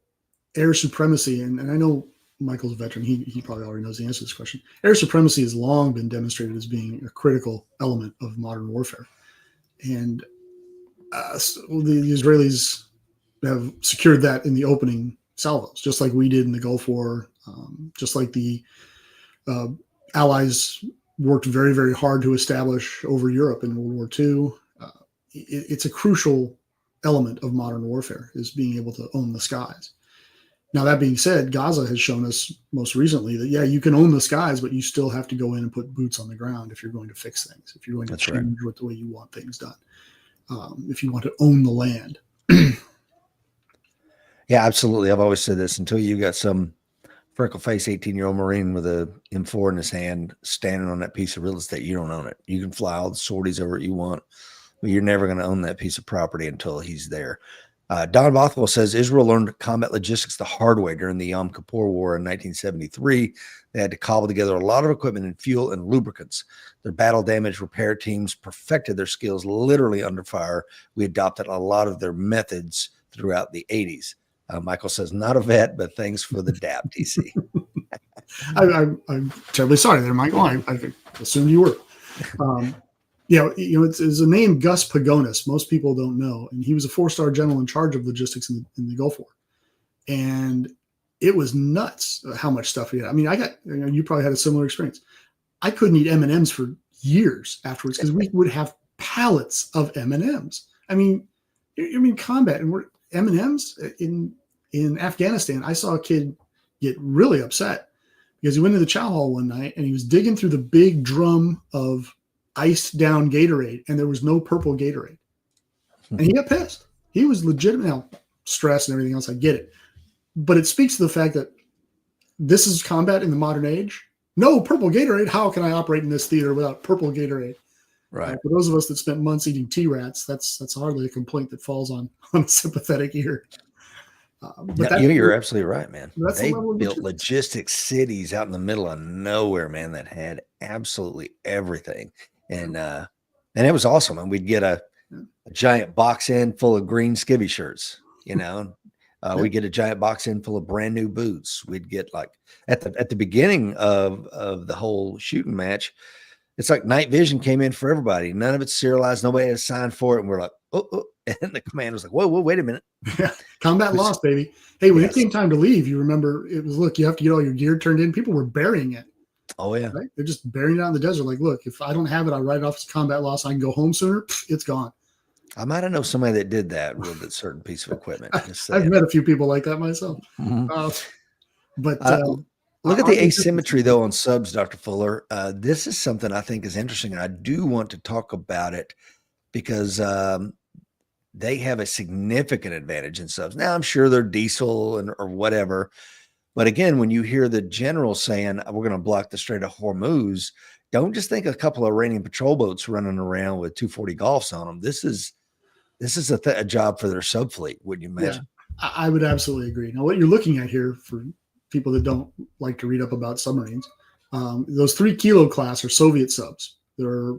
air supremacy, and I know Michael's a veteran, he probably already knows the answer to this question. Air supremacy has long been demonstrated as being a critical element of modern warfare. And the Israelis have secured that in the opening salvos, just like we did in the Gulf War, just like the Allies worked very, very hard to establish over Europe in World War II. It's a crucial element of modern warfare, is being able to own the skies. Now, that being said, Gaza has shown us most recently that, you can own the skies, but you still have to go in and put boots on the ground if you're going to fix things, if you're going to change the way you want things done, if you want to own the land. Yeah, absolutely. I've always said this, until you got some freckle face 18-year-old Marine with a M4 in his hand, standing on that piece of real estate. You don't own it. You can fly all the sorties over it you want, but you're never going to own that piece of property until he's there. Don Bothwell says Israel learned combat logistics the hard way during the Yom Kippur War in 1973. They had to cobble together a lot of equipment and fuel and lubricants. Their battle damage repair teams perfected their skills literally under fire. We adopted a lot of their methods throughout the 80s. Michael says, not a vet, but thanks for the dap, TC. I'm terribly sorry there, Michael. I assumed you were. It's a name, Gus Pagonis. Most people don't know. And he was a 4-star general in charge of logistics in the Gulf War. And it was nuts how much stuff he had. I mean, you probably had a similar experience. I couldn't eat M&Ms for years afterwards because we would have pallets of M&Ms. I mean, combat and we're M&Ms in Afghanistan. I saw a kid get really upset because he went to the chow hall one night and he was digging through the big drum of iced down Gatorade and there was no purple Gatorade. And he got pissed. He was legitimate. Now, stress and everything else, I get it. But it speaks to the fact that this is combat in the modern age. No purple Gatorade. How can I operate in this theater without purple Gatorade? Right. For those of us that spent months eating T-rats, that's hardly a complaint that falls on a sympathetic ear. You're absolutely right, man. They built logistics cities out in the middle of nowhere, man, that had absolutely everything. And it was awesome. And we'd get a giant box in full of green skivvy shirts, we'd get a giant box in full of brand new boots. We'd get like at the beginning of the whole shooting match, it's like night vision came in for everybody. None of it's serialized. Nobody had signed for it. And we're like, oh. And the command was like, whoa, wait a minute. Yeah. Combat lost, baby. Hey, when it came time to leave, you remember it was, look, you have to get all your gear turned in. People were burying it. Oh, yeah. Right? They're just burying it out in the desert. Like, look, if I don't have it, I write it off as combat loss. I can go home sooner. It's gone. I might have known somebody that did that with a certain piece of equipment. I've met a few people like that myself. Mm-hmm. Look at the asymmetry, though, on subs, Dr. Fuller. This is something I think is interesting, and I do want to talk about it because they have a significant advantage in subs. Now, I'm sure they're diesel or whatever. But again, when you hear the general saying, we're going to block the Strait of Hormuz, don't just think a couple of Iranian patrol boats running around with 240 Golfs on them. This is a job for their subfleet, wouldn't you imagine? Yeah, I would absolutely agree. Now, what you're looking at here for people that don't like to read up about submarines, those 3 kilo class are Soviet subs. They're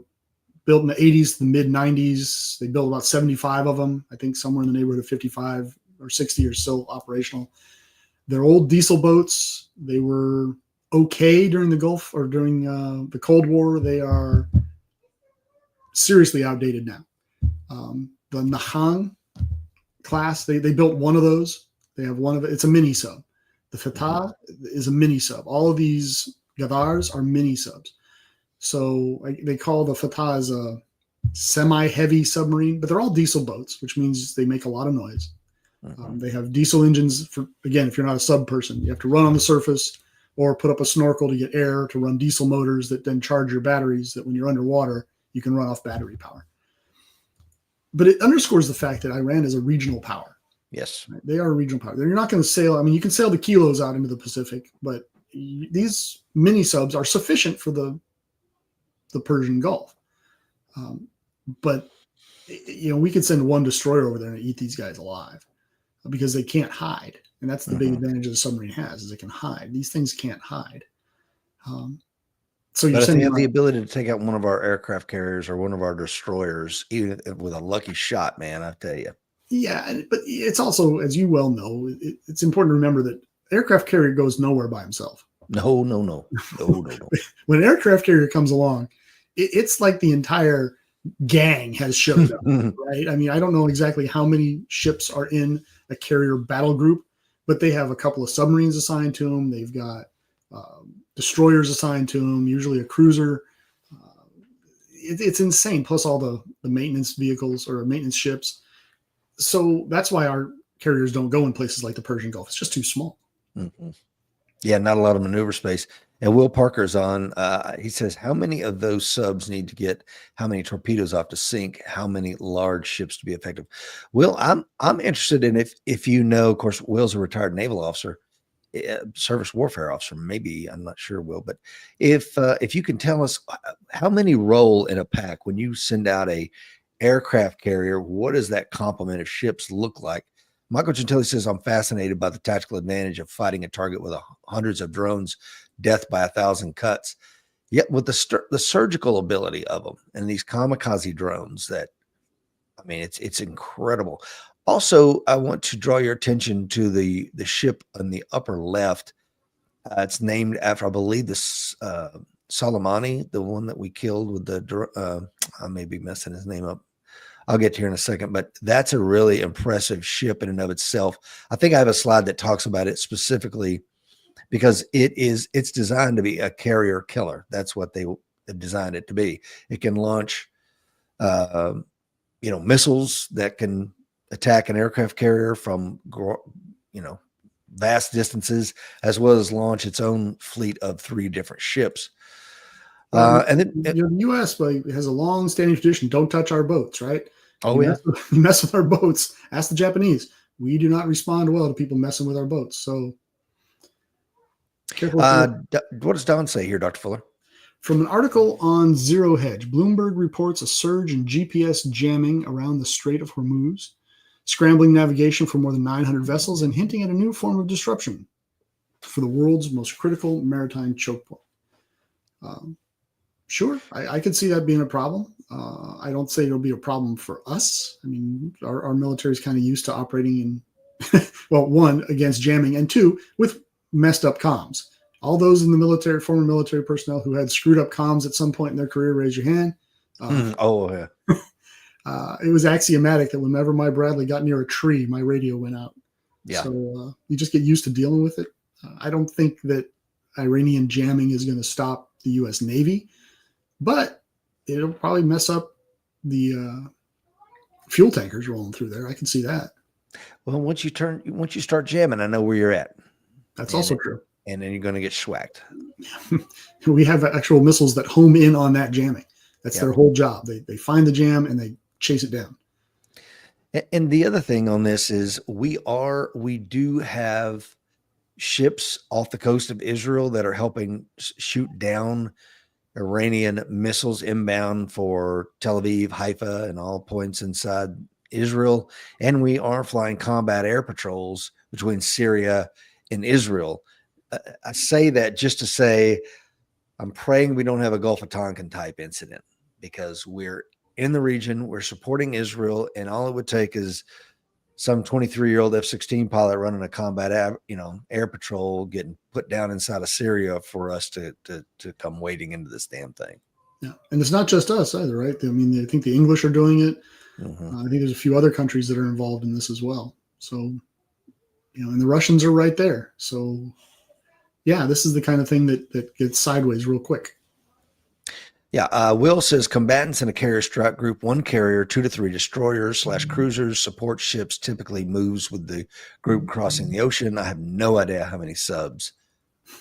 built in the 80s, the mid 90s. They built about 75 of them. I think somewhere in the neighborhood of 55 or 60 are still operational. They're old diesel boats. They were okay during the Gulf or during the Cold War. They are seriously outdated now. The Nahang class, they built one of those. They have one of it. It's a mini sub. The Fatah is a mini sub. All of these Gadars are mini subs. So they call the Fatah as a semi-heavy submarine, but they're all diesel boats, which means they make a lot of noise. They have diesel engines for, again, if you're not a sub person, you have to run on the surface or put up a snorkel to get air to run diesel motors that then charge your batteries that when you're underwater, you can run off battery power. But it underscores the fact that Iran is a regional power. Yes. Right? They are a regional power. You're not going to sail. I mean, you can sail the kilos out into the Pacific, but these mini subs are sufficient for the Persian Gulf. But we could send one destroyer over there and eat these guys alive because they can't hide. And that's the big advantage the submarine has, is it can hide. These things can't hide. So you're saying they have the ability to take out one of our aircraft carriers or one of our destroyers, even with a lucky shot, man, I tell you. Yeah, but it's also, as you well know, it's important to remember that aircraft carrier goes nowhere by himself. No. When an aircraft carrier comes along, it's like the entire gang has showed up, right? I mean, I don't know exactly how many ships are in a carrier battle group, but they have a couple of submarines assigned to them. They've got destroyers assigned to them, usually a cruiser. It's insane, plus all the maintenance vehicles or maintenance ships. So that's why our carriers don't go in places like the Persian Gulf. It's just too small. Mm-hmm. Yeah, not a lot of maneuver space. And Will Parker's on. He says, how many of those subs need to get how many torpedoes off to sink? How many large ships to be effective? Will, I'm interested in if you know. Of course, Will's a retired naval officer. service warfare officer, maybe, I'm not sure, Will, but if you can tell us how many roll in a pack when you send out a aircraft carrier, what does that complement of ships look like? Michael Gentili says, I'm fascinated by the tactical advantage of fighting a target with hundreds of drones, death by 1,000 cuts. Yet with the surgical ability of them and these kamikaze drones that, I mean, it's incredible. Also, I want to draw your attention to the ship on the upper left. It's named after, I believe, this Soleimani, the one that we killed with the, I may be messing his name up. I'll get to here in a second, but that's a really impressive ship in and of itself. I think I have a slide that talks about it specifically because it's designed to be a carrier killer. That's what they designed it to be. It can launch, missiles that can attack an aircraft carrier from, vast distances, as well as launch its own fleet of 3 different ships. And then the U.S. has a long-standing tradition: don't touch our boats, right? Oh, yeah. Mess with our boats. Ask the Japanese. We do not respond well to people messing with our boats. So careful. What does Don say here, Dr. Fuller? From an article on Zero Hedge, Bloomberg reports a surge in GPS jamming around the Strait of Hormuz, scrambling navigation for more than 900 vessels, and hinting at a new form of disruption for the world's most critical maritime choke point. Sure, I could see that being a problem. I don't say it'll be a problem for us. I mean, our military is kind of used to operating in, well, 1, against jamming, and 2, with messed up comms. All those in the military, former military personnel who had screwed up comms at some point in their career, raise your hand. Yeah. It was axiomatic that whenever my Bradley got near a tree, my radio went out. Yeah. So you just get used to dealing with it. I don't think that Iranian jamming is going to stop the U.S. Navy, but it'll probably mess up the fuel tankers rolling through there. I can see that. Well, once you start jamming, I know where you're at. That's also true. And then you're going to get schwacked. We have actual missiles that home in on that jamming. That's their whole job. They find the jam and they chase it down. And the other thing on this is we do have ships off the coast of Israel that are helping shoot down Iranian missiles inbound for Tel Aviv, Haifa, and all points inside Israel. And we are flying combat air patrols between Syria and Israel. I say that just to say I'm praying we don't have a Gulf of Tonkin type incident, because we're in the region, we're supporting Israel, and all it would take is some 23-year-old F-16 pilot running a combat air patrol getting put down inside of Syria for us to come wading into this damn thing. Yeah, and it's not just us either, right? I mean, I think the English are doing it. Mm-hmm. I think there's a few other countries that are involved in this as well. So, and the Russians are right there. So, yeah, this is the kind of thing that gets sideways real quick. Yeah. Will says combatants in a carrier strike group, 1 carrier, 2 to 3 destroyers / cruisers, support ships, typically moves with the group crossing the ocean. I have no idea how many subs.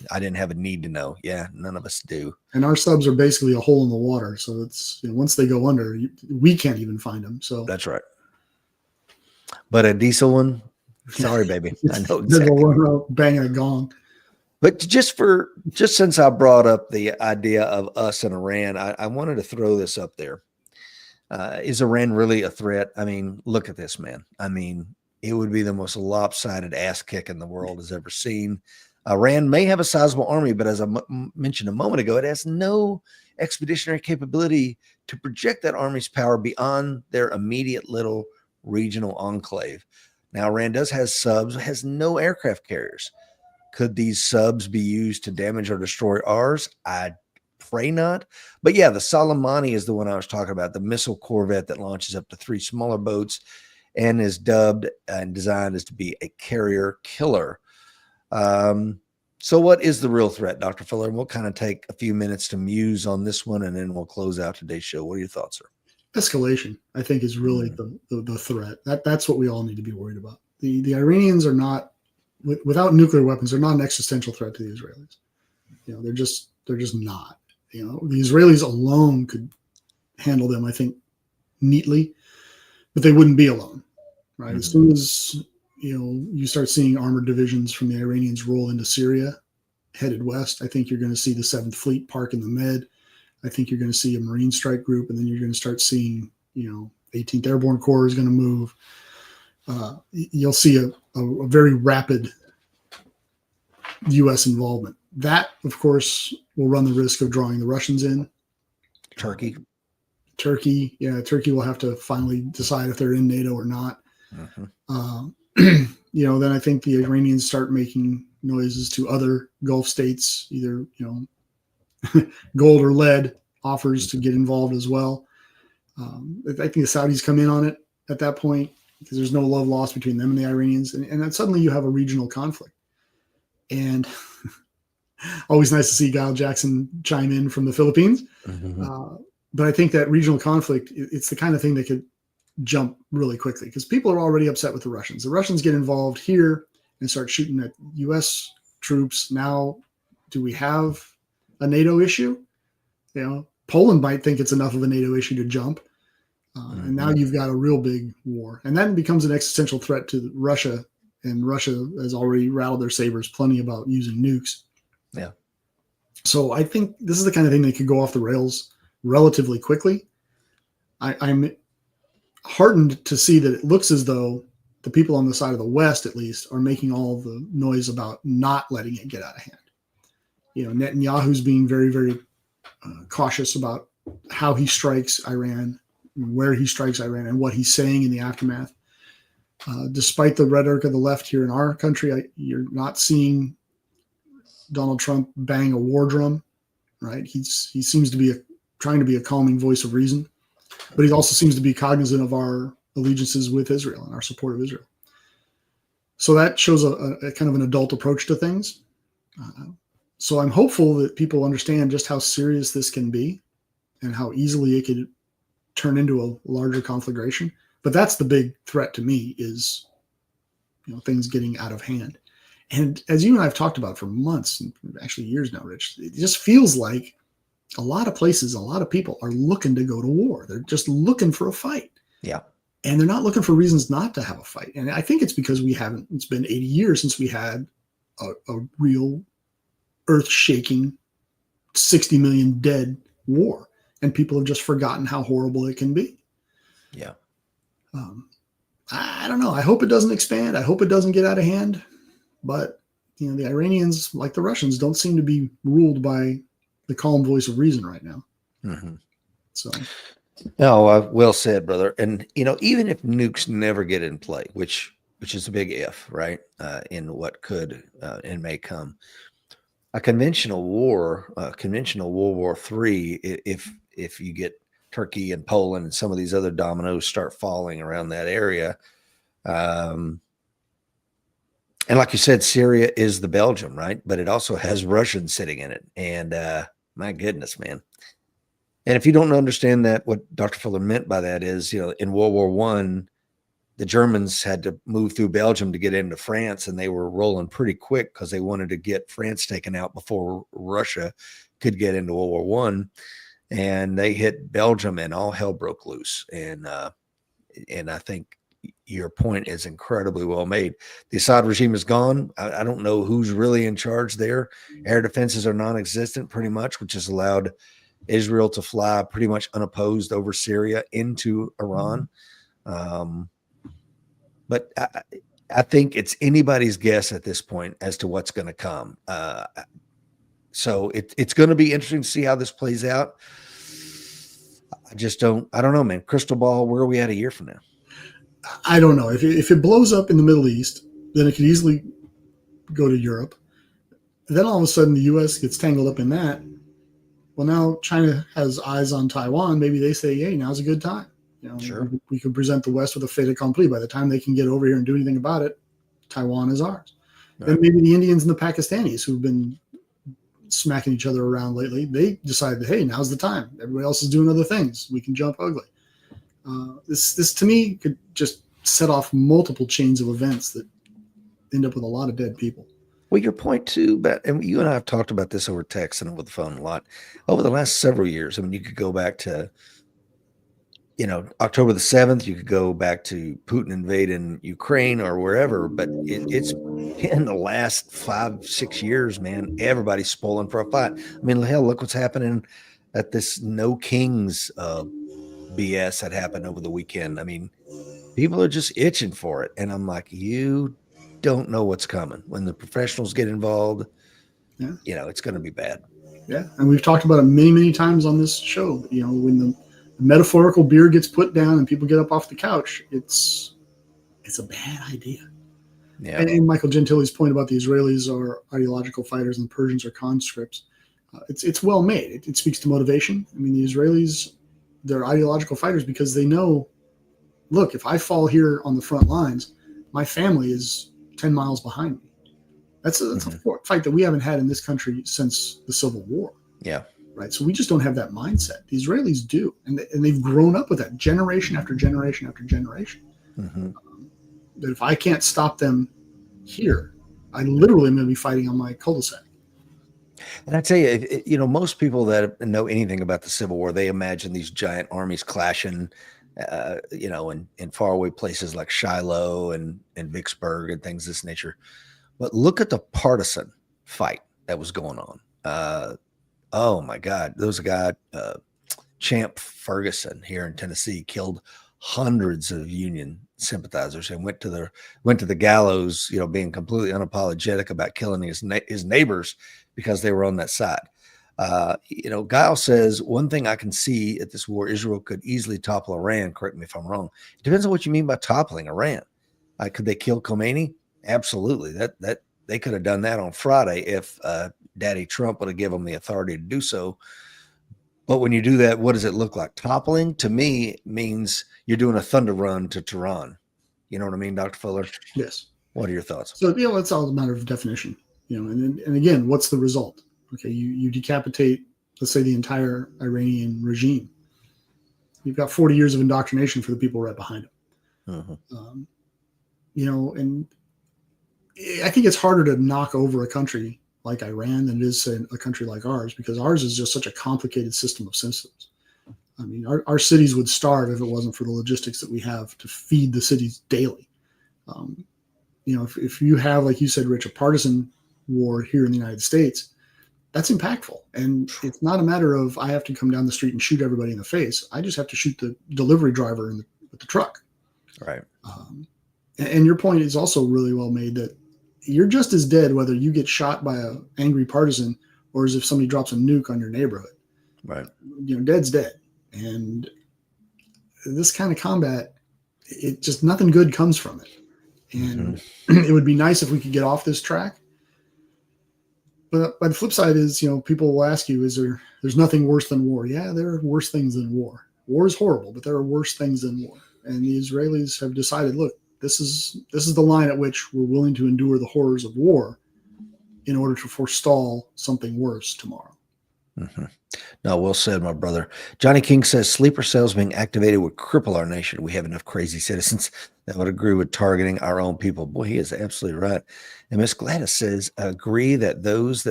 I didn't have a need to know. Yeah, none of us do. And our subs are basically a hole in the water. So it's once they go under, we can't even find them. So that's right. But a diesel one, sorry, baby. I know exactly. They'll run around banging a gong. But just since I brought up the idea of us and Iran, I wanted to throw this up there. Is Iran really a threat? I mean, look at this, man. I mean, it would be the most lopsided ass kicking the world has ever seen. Iran may have a sizable army, but as I mentioned a moment ago, it has no expeditionary capability to project that army's power beyond their immediate little regional enclave. Now, Iran does have subs, has no aircraft carriers. Could these subs be used to damage or destroy ours? I pray not. But yeah, the Soleimani is the one I was talking about, the missile corvette that launches up to 3 smaller boats and is dubbed and designed as to be a carrier killer. So what is the real threat, Dr. Fuller? And we'll kind of take a few minutes to muse on this one, and then we'll close out today's show. What are your thoughts, sir? Escalation, I think, is really the threat. That's what we all need to be worried about. The Iranians are not, without nuclear weapons, they're not an existential threat to the Israelis. They're just not. The Israelis alone could handle them, I think, neatly, but they wouldn't be alone, right? Mm-hmm. As soon as you start seeing armored divisions from the Iranians roll into Syria, headed west. I think you're going to see the 7th Fleet park in the Med. I think you're going to see a Marine strike group, and then you're going to start seeing, 18th Airborne Corps is going to move. You'll see a very rapid U.S. involvement. That, of course, will run the risk of drawing the Russians in. Turkey, Turkey will have to finally decide if they're in NATO or not. Then I think the Iranians start making noises to other Gulf states, either, gold or lead offers to get involved as well. I think the Saudis come in on it at that point because there's no love lost between them and the Iranians. And then suddenly you have a regional conflict. And always nice to see Guile Jackson chime in from the Philippines. But I think that regional conflict, it's the kind of thing that could jump really quickly because people are already upset with the Russians. The Russians get involved here and start shooting at U.S. troops. Now, do we have a NATO issue? Poland might think it's enough of a NATO issue to jump. And now you've got a real big war. And that becomes an existential threat to Russia. And Russia has already rattled their sabers plenty about using nukes. Yeah. So I think this is the kind of thing that could go off the rails relatively quickly. I'm heartened to see that it looks as though the people on the side of the West, at least, are making all the noise about not letting it get out of hand. Netanyahu's being very, very cautious about how he strikes Iran, where he strikes Iran, and what he's saying in the aftermath. Despite the rhetoric of the left here in our country, you're not seeing Donald Trump bang a war drum, right? He seems to be trying to be a calming voice of reason, but he also seems to be cognizant of our allegiances with Israel and our support of Israel. So that shows a kind of an adult approach to things. So I'm hopeful that people understand just how serious this can be and how easily it could turn into a larger conflagration. But that's the big threat to me is, things getting out of hand. And as you and I have talked about for months, and actually years now, Rich, it just feels like a lot of places, a lot of people are looking to go to war. They're just looking for a fight. Yeah. And they're not looking for reasons not to have a fight. And I think it's because it's been 80 years since we had a real earth-shaking 60 million dead war. And people have just forgotten how horrible it can be. Yeah. I don't know. I hope it doesn't expand. I hope it doesn't get out of hand. But, the Iranians, like the Russians, don't seem to be ruled by the calm voice of reason right now. So. No, well said, brother. And, even if nukes never get in play, which is a big if, right, in what could and may come, a conventional war, World War III, if you get Turkey and Poland and some of these other dominoes start falling around that area. And like you said, Syria is the Belgium, right? But it also has Russians sitting in it. And my goodness, man. And if you don't understand that, what Dr. Fuller meant by that is, in World War I, the Germans had to move through Belgium to get into France, and they were rolling pretty quick because they wanted to get France taken out before Russia could get into World War I. And they hit Belgium and all hell broke loose. And I think your point is incredibly well made. The Assad regime is gone. I don't know who's really in charge there. Air defenses are non-existent pretty much, which has allowed Israel to fly pretty much unopposed over Syria into Iran. But I think it's anybody's guess at this point as to what's going to come. So it's going to be interesting to see how this plays out. I don't know, man. Crystal ball, where are we at a year from now? I don't know. If it blows up in the Middle East, then it could easily go to Europe. Then all of a sudden the U.S. gets tangled up in that. Well, now China has eyes on Taiwan. Maybe they say, hey, now's a good time. Sure. We could present the West with a fait accompli. By the time they can get over here and do anything about it, Taiwan is ours. Right. Then maybe the Indians and the Pakistanis who've been smacking each other around lately, they decided, hey, now's the time. Everybody else is doing other things. We can jump ugly. This to me could just set off multiple chains of events that end up with a lot of dead people. Well, your point too, and you and I have talked about this over text and over the phone a lot over the last several years. I mean, you could go back to October the 7th, you could go back to Putin invading Ukraine or wherever, but it's in the last 5-6 years, man, everybody's spoiling for a fight. I mean, hell, look what's happening at this No Kings BS that happened over the weekend. I mean, people are just itching for it. And I'm like, you don't know what's coming. When the professionals get involved, Yeah. It's going to be bad. Yeah. And we've talked about it many, many times on this show. When the metaphorical beer gets put down and people get up off the couch, it's a bad idea. Yeah. And Michael Gentili's point about the Israelis are ideological fighters and the Persians are conscripts, it's well made. It speaks to motivation. I mean, the Israelis, they're ideological fighters because they know, look, if I fall here on the front lines, my family is 10 miles behind me. That's a fight that we haven't had in this country since the Civil War. Yeah. Right. So we just don't have that mindset. The Israelis do. And they've grown up with that generation after generation after generation. That if I can't stop them here, I literally am going to be fighting on my cul-de-sac. And I tell you, most people that know anything about the Civil War, they imagine these giant armies clashing, in faraway places like Shiloh and Vicksburg and things of this nature. But look at the partisan fight that was going on. Oh my God, there was a guy, Champ Ferguson here in Tennessee, killed hundreds of Union sympathizers and went to the gallows, being completely unapologetic about killing his neighbors because they were on that side. Guile says, one thing I can see at this war, Israel could easily topple Iran. Correct me if I'm wrong. It depends on what you mean by toppling Iran. Could they kill Khomeini? Absolutely. That they could have done that on Friday if Daddy Trump would have given them the authority to do so. But when you do that, what does it look like? Toppling to me means you're doing a thunder run to Tehran. You know what I mean, Dr. Fuller? Yes. What are your thoughts? So it's all a matter of definition. And again, what's the result? Okay, you decapitate, let's say, the entire Iranian regime. You've got 40 years of indoctrination for the people right behind them. And I think it's harder to knock over a country like Iran than it is a country like ours, because ours is just such a complicated system of systems. I mean, our cities would starve if it wasn't for the logistics that we have to feed the cities daily. If you have, like you said, Rich, a partisan war here in the United States, that's impactful. And it's not a matter of I have to come down the street and shoot everybody in the face. I just have to shoot the delivery driver with the truck. Right. And your point is also really well made, that you're just as dead whether you get shot by an angry partisan or as if somebody drops a nuke on your neighborhood. Right. Dead's dead. And this kind of combat, it just, nothing good comes from it. And it would be nice if we could get off this track. But by the flip side is, people will ask you, there's nothing worse than war? Yeah, there are worse things than war. War is horrible, but there are worse things than war. And the Israelis have decided, look, this is the line at which we're willing to endure the horrors of war in order to forestall something worse tomorrow. No, well said, my brother. Johnny King says sleeper cells being activated would cripple our nation. We have enough crazy citizens that would agree with targeting our own people. Boy, he is absolutely right. And Miss Gladys says, agree that those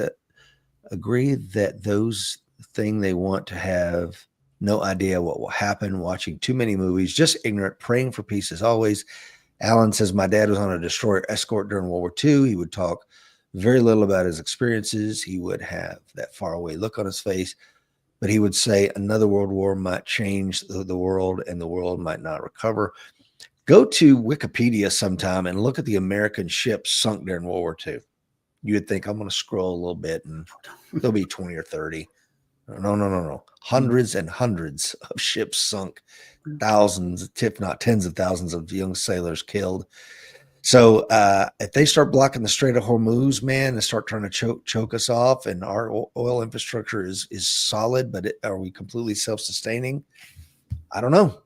thing they want to have no idea what will happen, watching too many movies, just ignorant, praying for peace as always. Alan says, my dad was on a destroyer escort during World War II. He would talk very little about his experiences. He would have that faraway look on his face, but he would say another world war might change the world and the world might not recover. Go to Wikipedia sometime and look at the American ships sunk during World War II. You would think, I'm going to scroll a little bit and there'll be 20 or 30. No. Hundreds and hundreds of ships sunk, thousands, if not tens of thousands of young sailors killed. So if they start blocking the Strait of Hormuz, man, and start trying to choke us off, and our oil infrastructure is solid, but are we completely self-sustaining? I don't know.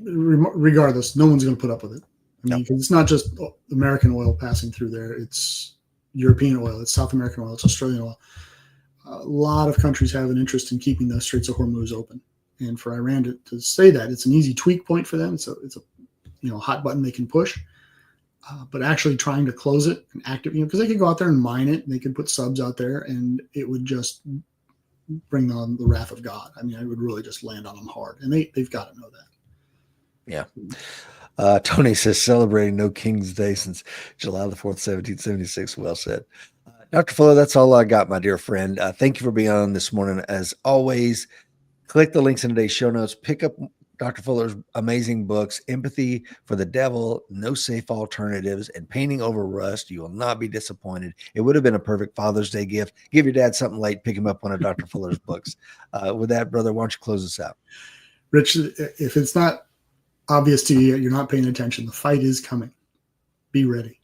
Regardless, no one's going to put up with it. I mean, because it's not just American oil passing through there. It's European oil, it's South American oil, it's Australian oil. A lot of countries have an interest in keeping the Straits of Hormuz open. And for Iran to say that, it's an easy tweak point for them. It's a hot button they can push. But actually trying to close it and active, because they could go out there and mine it, and they could put subs out there, and it would just bring on the wrath of God. I mean, I would really just land on them hard, and they've got to know that. Yeah. Tony says celebrating No King's Day since July the 4th, 1776. Well said. Dr. Fuller, that's all I got, my dear friend. Thank you for being on this morning. As always, click the links in today's show notes. Pick up Dr. Fuller's amazing books, Empathy for the Devil, No Safe Alternatives, and Painting Over Rust. You will not be disappointed. It would have been a perfect Father's Day gift. Give your dad something late. Pick him up one of Dr. Fuller's books. With that, brother, why don't you close us out? Rich, if it's not obvious to you, you're not paying attention. The fight is coming. Be ready.